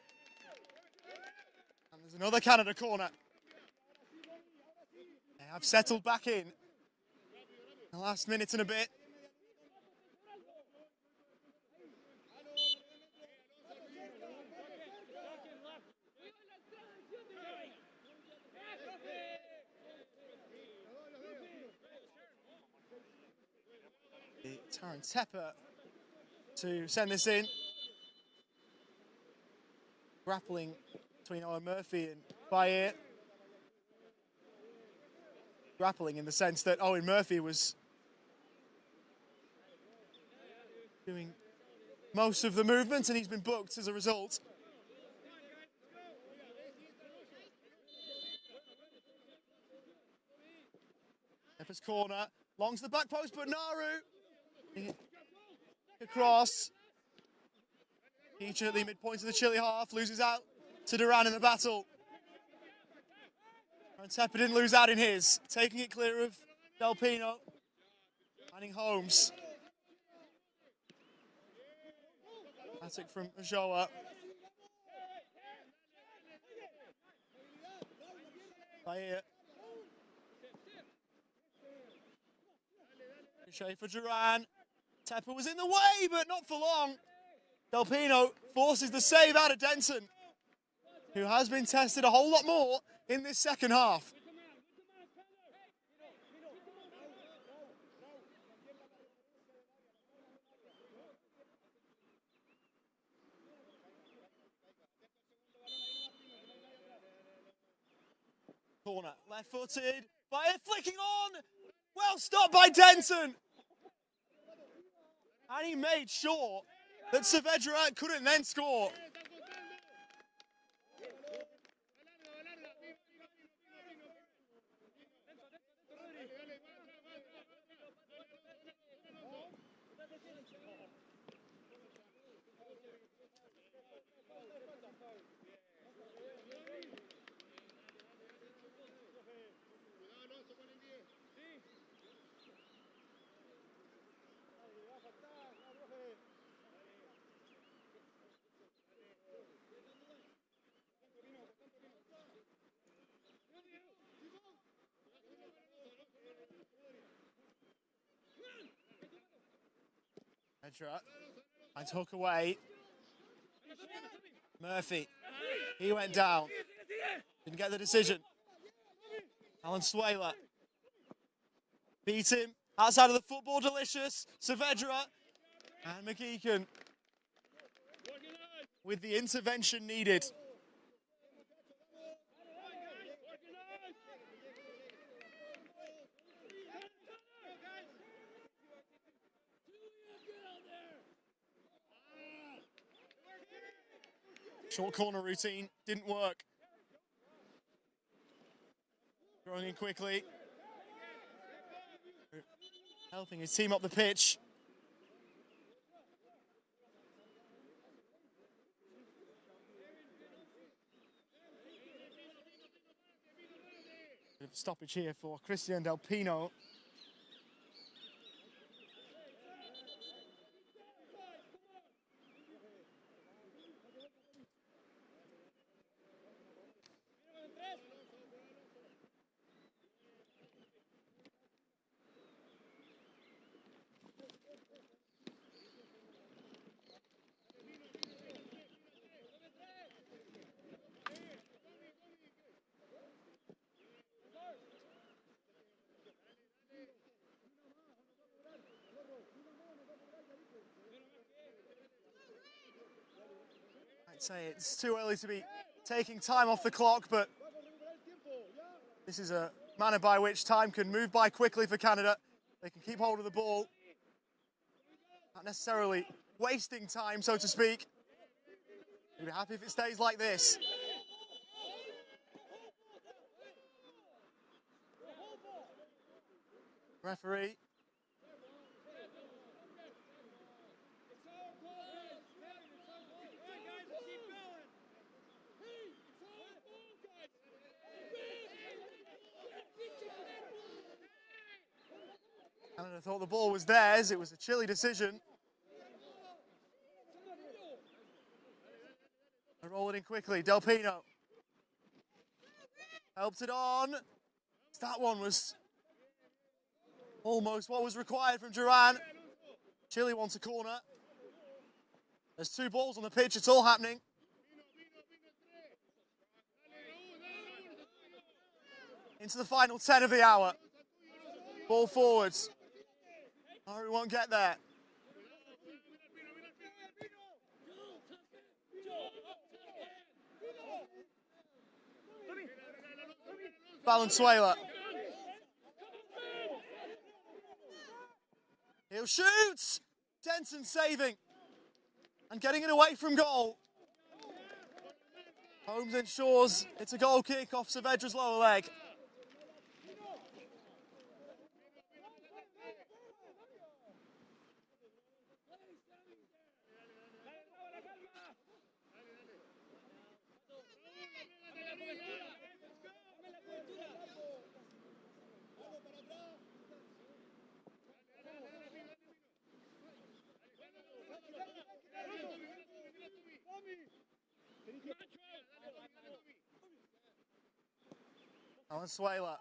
And there's another Canada corner. They have settled back in the last minute and a bit. Taryn Tepper to send this in. Grappling between Owen Murphy and Bayer. Grappling in the sense that Owen Murphy was doing most of the movement and he's been booked as a result. Tepper's corner, long to the back post, but Naru across. Each at the midpoint of the Chile half, loses out to Duran in the battle. And Tepper didn't lose out in his, taking it clear of Del Pino. Finding Holmes. Attic from Joa. Bahia. Ricochet for Duran. Tepper was in the way, but not for long. Del Pino forces the save out of Denton, who has been tested a whole lot more in this second half. Corner, left-footed, Bayer flicking on. Well stopped by Denton. And he made sure that Saavedra couldn't then score. And took away. Murphy, he went down. Didn't get the decision. Valenzuela beat him outside of the football. Delicious. Saavedra And McGeechan with the intervention needed. Short corner routine didn't work. Throwing in quickly. Helping his team up the pitch. Bit of a stoppage here for Christian Del Pino. I'd say it's too early to be taking time off the clock, but this is a manner by which time can move by quickly for Canada. They can keep hold of the ball, not necessarily wasting time, so to speak. You'd be happy if it stays like this. Referee. Canada thought the ball was theirs. It was a Chile decision. They roll it in quickly. Del Pino helped it on. That one was almost what was required from Duran. Chile wants a corner. There's two balls on the pitch. It's all happening. Into the final 10 of the hour. Ball forwards. Murray won't get there. Valenzuela. He'll shoot! Denson saving and getting it away from goal. Holmes ensures it's a goal kick off Saavedra's lower leg. Valenzuela.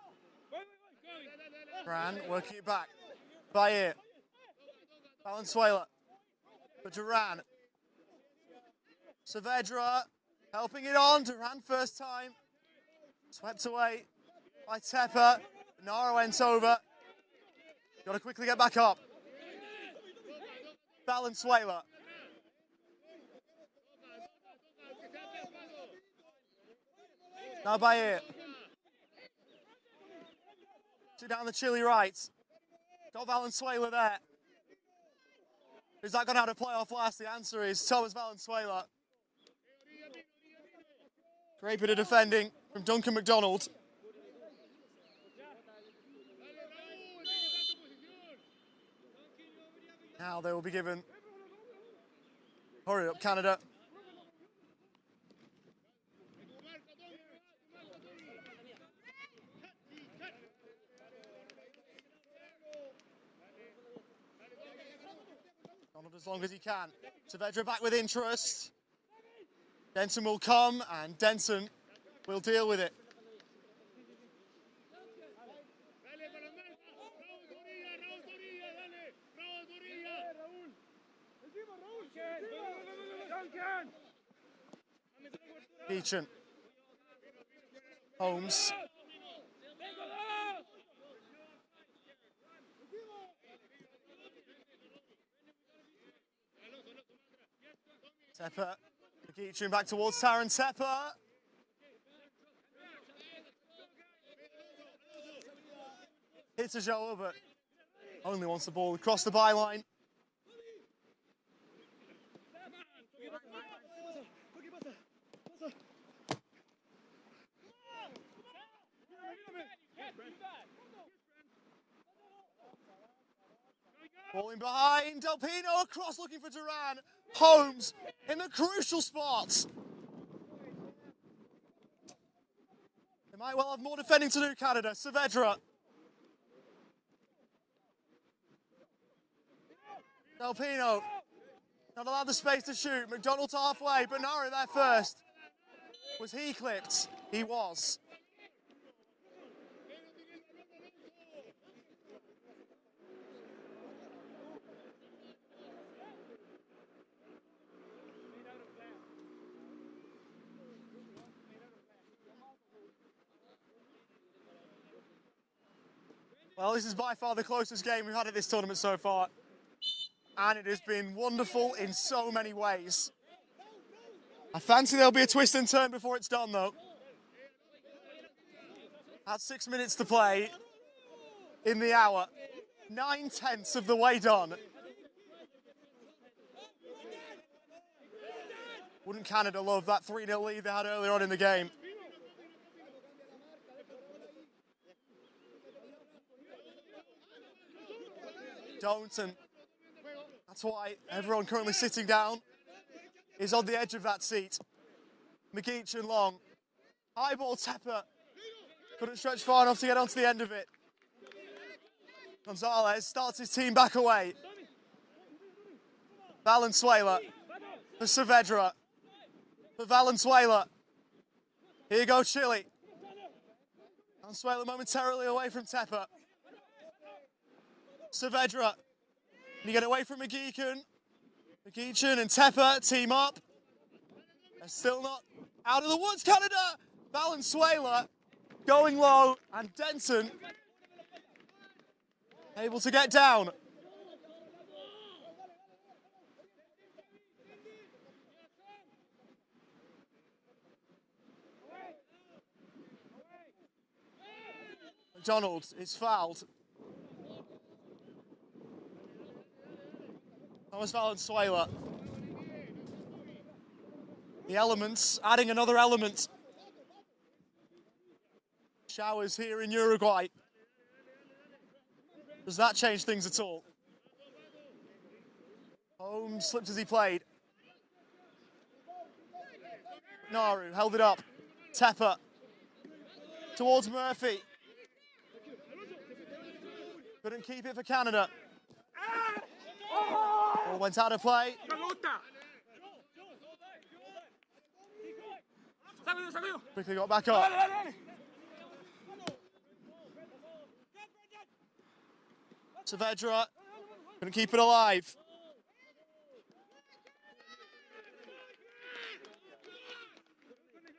Duran working it back. Bayer. Valenzuela. For Duran. Saavedra helping it on. Duran first time. Swept away by Tepper. Nara went over. Got to quickly get back up. Valenzuela. Now Bayer. Two down the Chile right. Got Valenzuela there. Is that going to have to play off last? The answer is Thomas Valenzuela. Great bit of defending from Duncan McDonald. Now they will be given. Hurry up, Canada. Donald as long as he can. Saavedra back with interest. Denson will come and Denson will deal with it. Beechan. Holmes. Tepper, Magichun back towards Taran Tepper. Hits a Joe, but only wants the ball across the byline. Ball in behind, Del Pino across looking for Duran. Holmes in the crucial spots. They might well have more defending to do, Canada. Saavedra. Del Pino not allowed the space to shoot. McDonald halfway, but Nari there first. Was he clipped? He was. Well, this is by far the closest game we've had at this tournament so far. And it has been wonderful in so many ways. I fancy there'll be a twist and turn before it's done, though. At 6 minutes to play in the hour. 9/10 of the way done. Wouldn't Canada love that 3-0 lead they had earlier on in the game? Don't, and that's why everyone currently sitting down is on the edge of that seat. Magichun long. High ball, Tepper. Couldn't stretch far enough to get onto the end of it. Gonzalez starts his team back away. Valenzuela for Saavedra. For Valenzuela. Here goes Chile. Valenzuela momentarily away from Tepper. Saavedra. And you get away from Magichun. Magichun and Tepper team up. They're still not out of the woods, Canada. Valenzuela going low, and Denton able to get down. McDonald is fouled. Thomas Valenzuela. The elements, adding another element. Showers here in Uruguay. Does that change things at all? Holmes slipped as he played. Naru held it up. Tepper towards Murphy. Couldn't keep it for Canada. Ball went out of play. Quickly got back up. Saavedra couldn't keep it alive.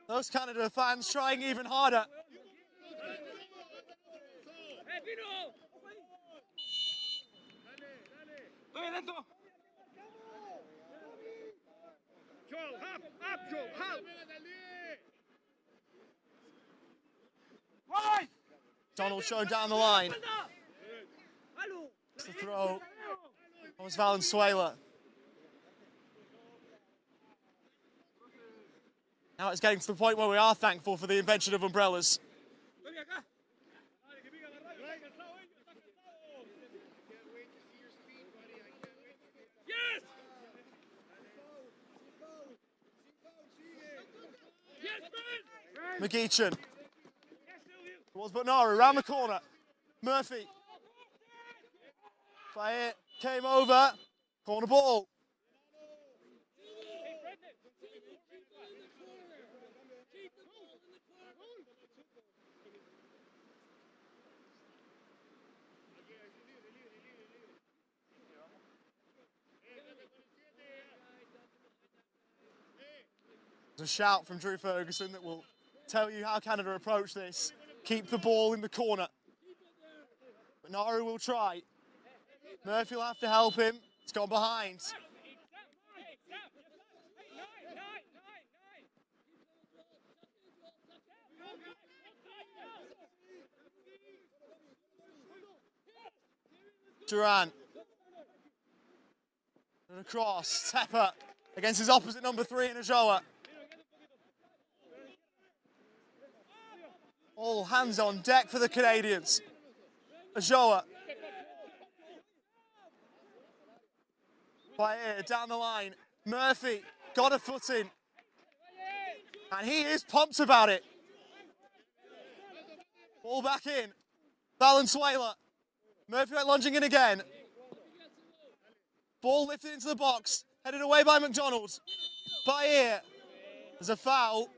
Those Canada fans trying even harder. Donald showing down the line. It's the throw. That was Valenzuela. Now it's getting to the point where we are thankful for the invention of umbrellas. Magichun. Towards Botnara, around the corner. Murphy. Play it, came over. Corner ball. There's a shout from Drew Ferguson that will tell you how Canada approach this. Keep the ball in the corner. But Naru will try. Murphy will have to help him. It's gone behind. Duran. And across, Tepper against his opposite number 3 in Ajoa. All hands on deck for the Canadians. Ajoa. By here, down the line. Murphy got a foot in. And he is pumped about it. Ball back in. Valenzuela. Murphy went lunging in again. Ball lifted into the box. Headed away by McDonald. By here. There's a foul.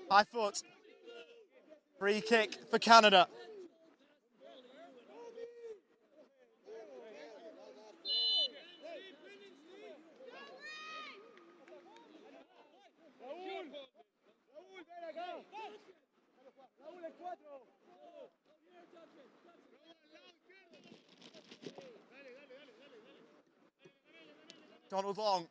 High foot. Free kick for Canada. Donald Long.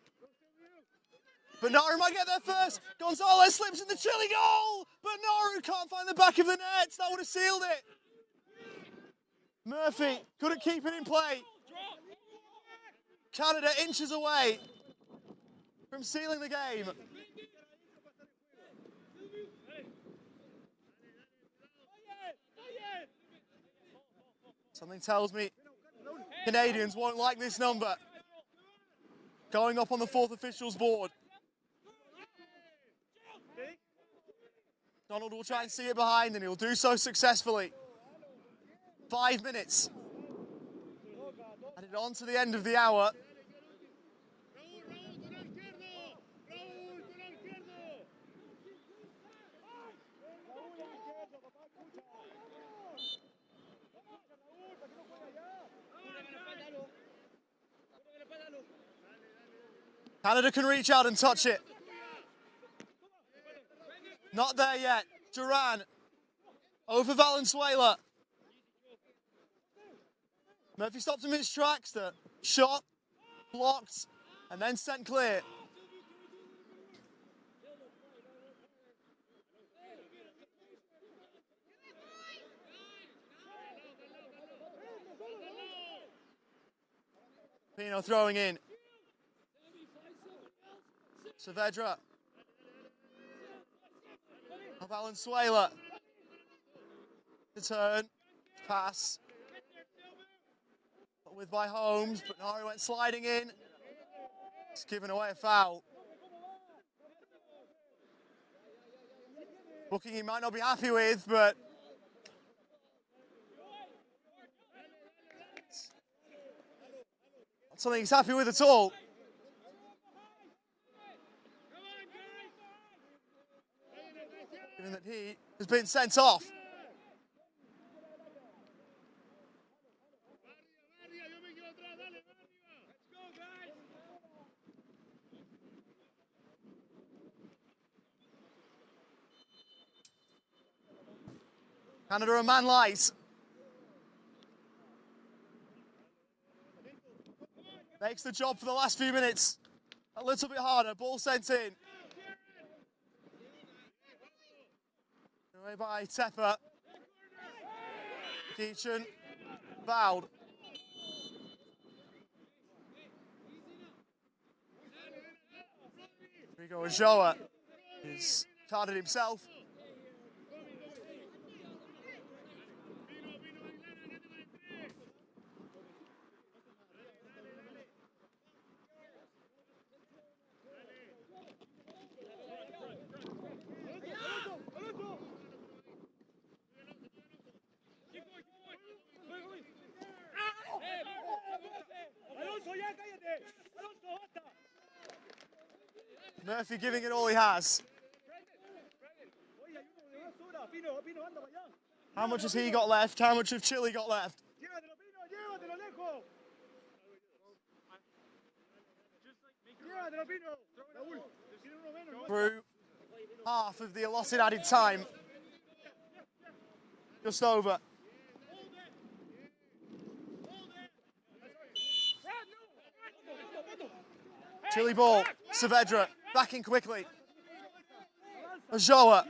But Nauru might get there first. Gonzalez slips in the Chile goal. But Nauru can't find the back of the net. That would have sealed it. Murphy couldn't keep it in play. Canada inches away from sealing the game. Something tells me Canadians won't like this number. Going up on the 4th official's board. Donald will try and see it behind and he'll do so successfully. 5 minutes. Added on to the end of the hour. Canada can reach out and touch it. Not there yet. Duran over Valenzuela. Murphy stopped him in his tracks. The shot blocked and then sent clear. Pino throwing in. Saavedra. Valenzuela. The turn. Pass. With by Holmes, but Nari went sliding in. He's given away a foul. Booking he might not be happy with, but not something he's happy with at all. Given that he has been sent off. Canada a man light. Makes the job for the last few minutes a little bit harder. Ball sent in. Away by Tepper. Keachan fouled. Rigo Ajoa is carded himself. Murphy giving it all he has. How much has he got left? How much have Chile got left? Through half of the allotted added time. Just over. Chile ball. Saavedra backing quickly. Ajoa.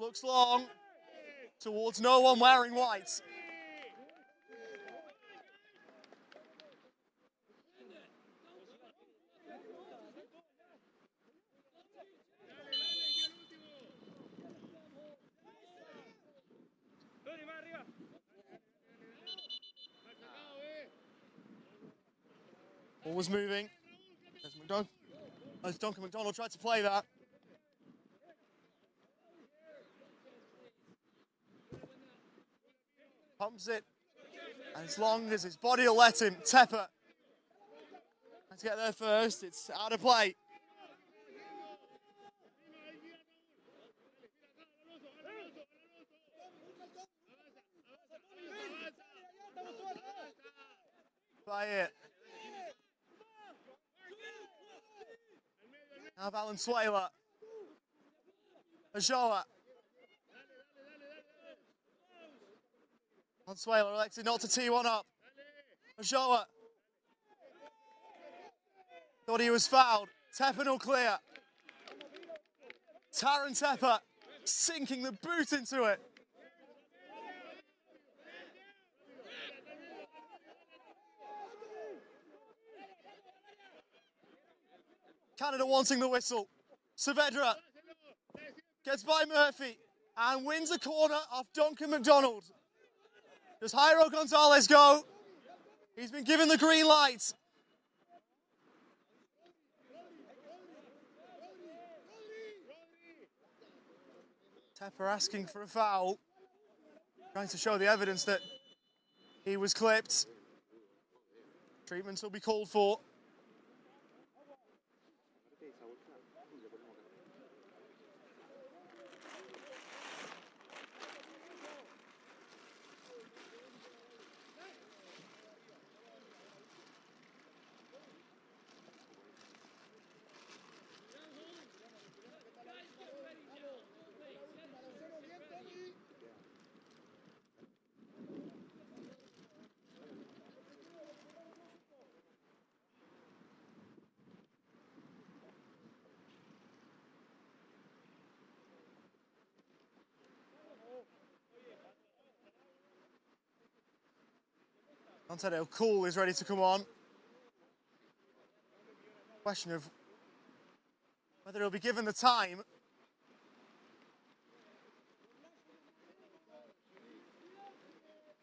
Looks long towards no one wearing white. Ball was moving as Duncan McDonald tried to play that. Pumps it as long as his body will let him. Tepper has to get there first. It's out of play. By it. Now Valenzuela. Ajoa. Valenzuela elected not to tee one up. Ajoa. Thought he was fouled. Tepper no clear. Taron Tepper sinking the boot into it. Canada wanting the whistle. Saavedra gets by Murphy and wins a corner off Duncan McDonald. Does Jairo Gonzalez go? He's been given the green light. Tepper asking for a foul. Trying to show the evidence that he was clipped. Treatments will be called for. Antonio Cool is ready to come on. Question of whether he'll be given the time.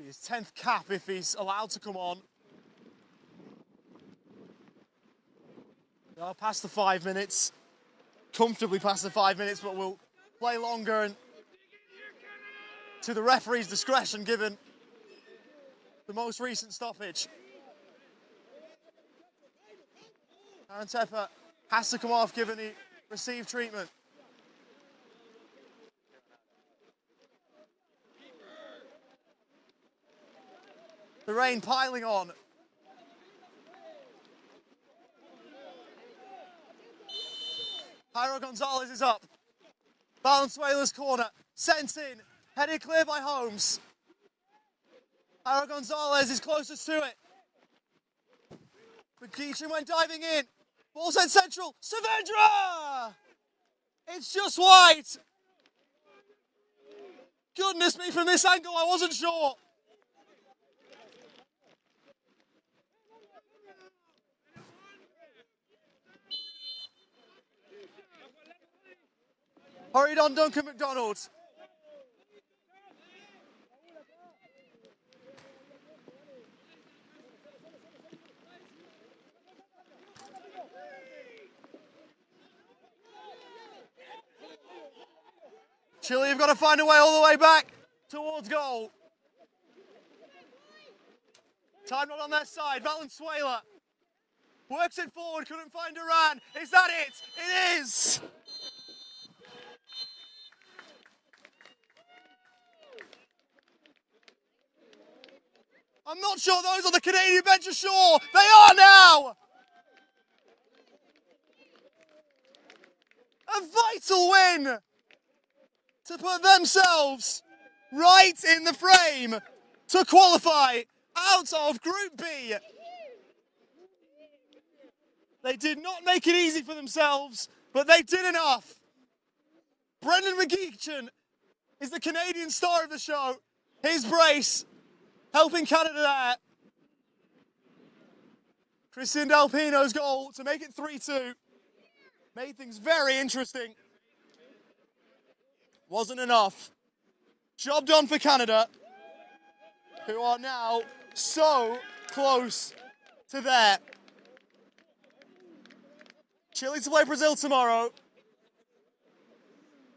His 10th cap if he's allowed to come on. We are past the 5 minutes. Comfortably past the 5 minutes, but we'll play longer and to the referee's discretion given the most recent stoppage. Taron Tepper has to come off given he received treatment. The rain piling on. Jairo Gonzalez is up. Valenzuela's corner, sent in, headed clear by Holmes. Jairo Gonzalez is closest to it. McGeechan went diving in. Ball sent central. Saavedra! It's just white. Goodness me, from this angle, I wasn't sure. Hurried on Duncan McDonald. Chile have got to find a way all the way back towards goal. Time not on their side. Valenzuela works it forward, couldn't find Duran. Is that it? It is! I'm not sure those on the Canadian bench are sure. They are now! A vital win to put themselves right in the frame to qualify out of Group B. They did not make it easy for themselves, but they did enough. Brendan McGeechan is the Canadian star of the show. His brace, helping Canada there. Christian Delpino's goal to make it 3-2. Made things very interesting. Wasn't enough. Job done for Canada, who are now so close to there. Chile to play Brazil tomorrow.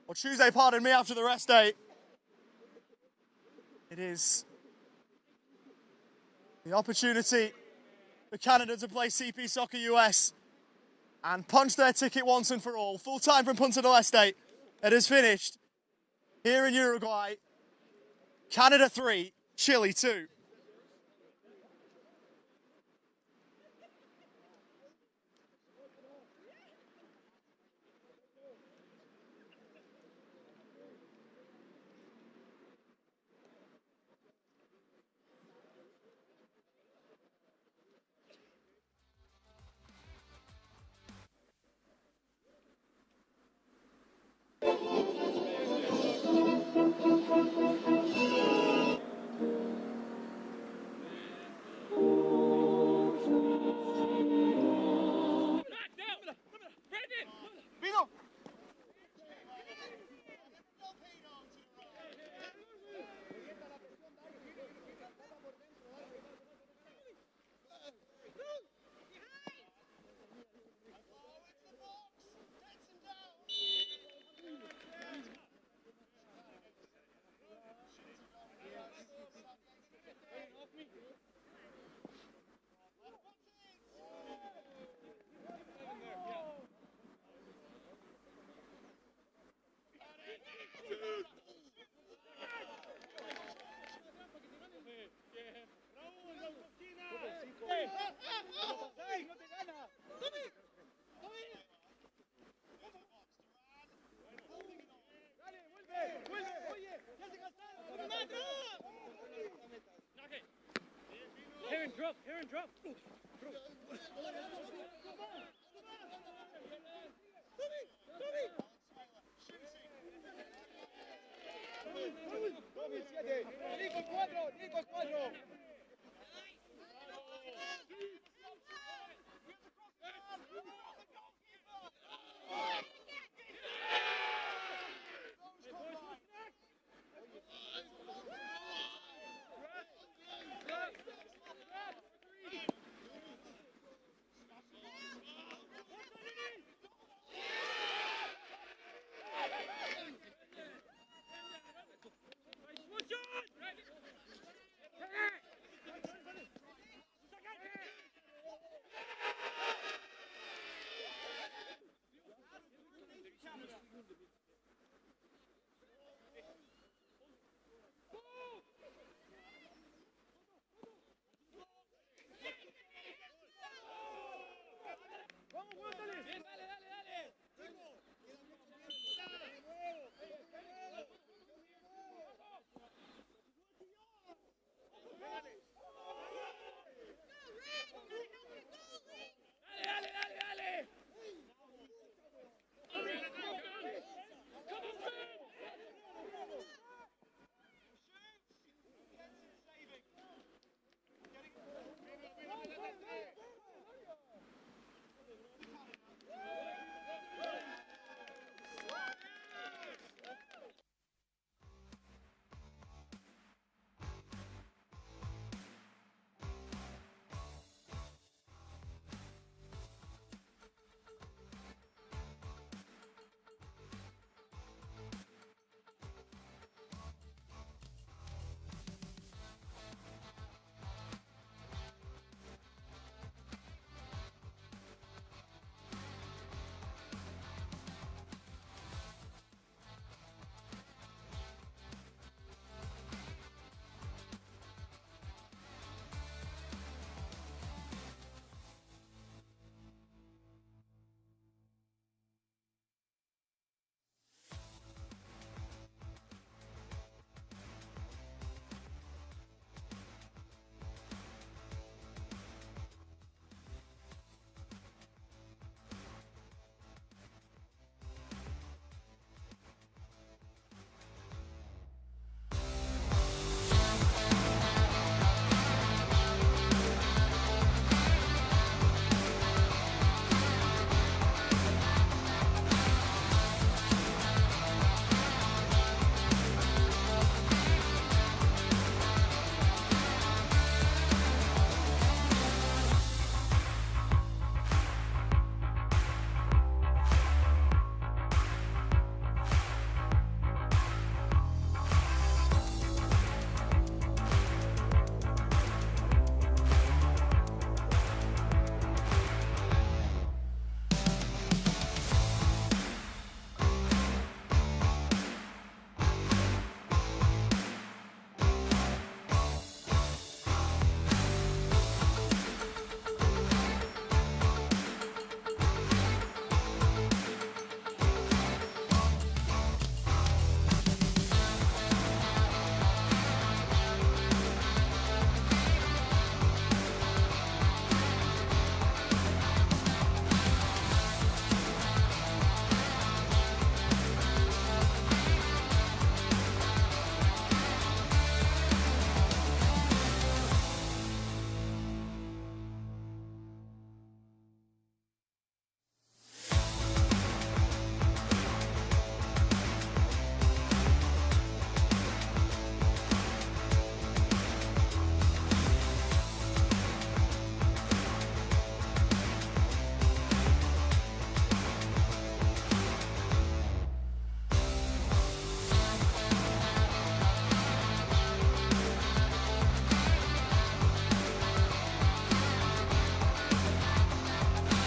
Or Tuesday, pardon me, after the rest day. It is the opportunity for Canada to play CP Soccer US and punch their ticket once and for all. Full time from Punta del Este. It is finished here in Uruguay. Canada 3, Chile 2.
Heron, drop. Come on.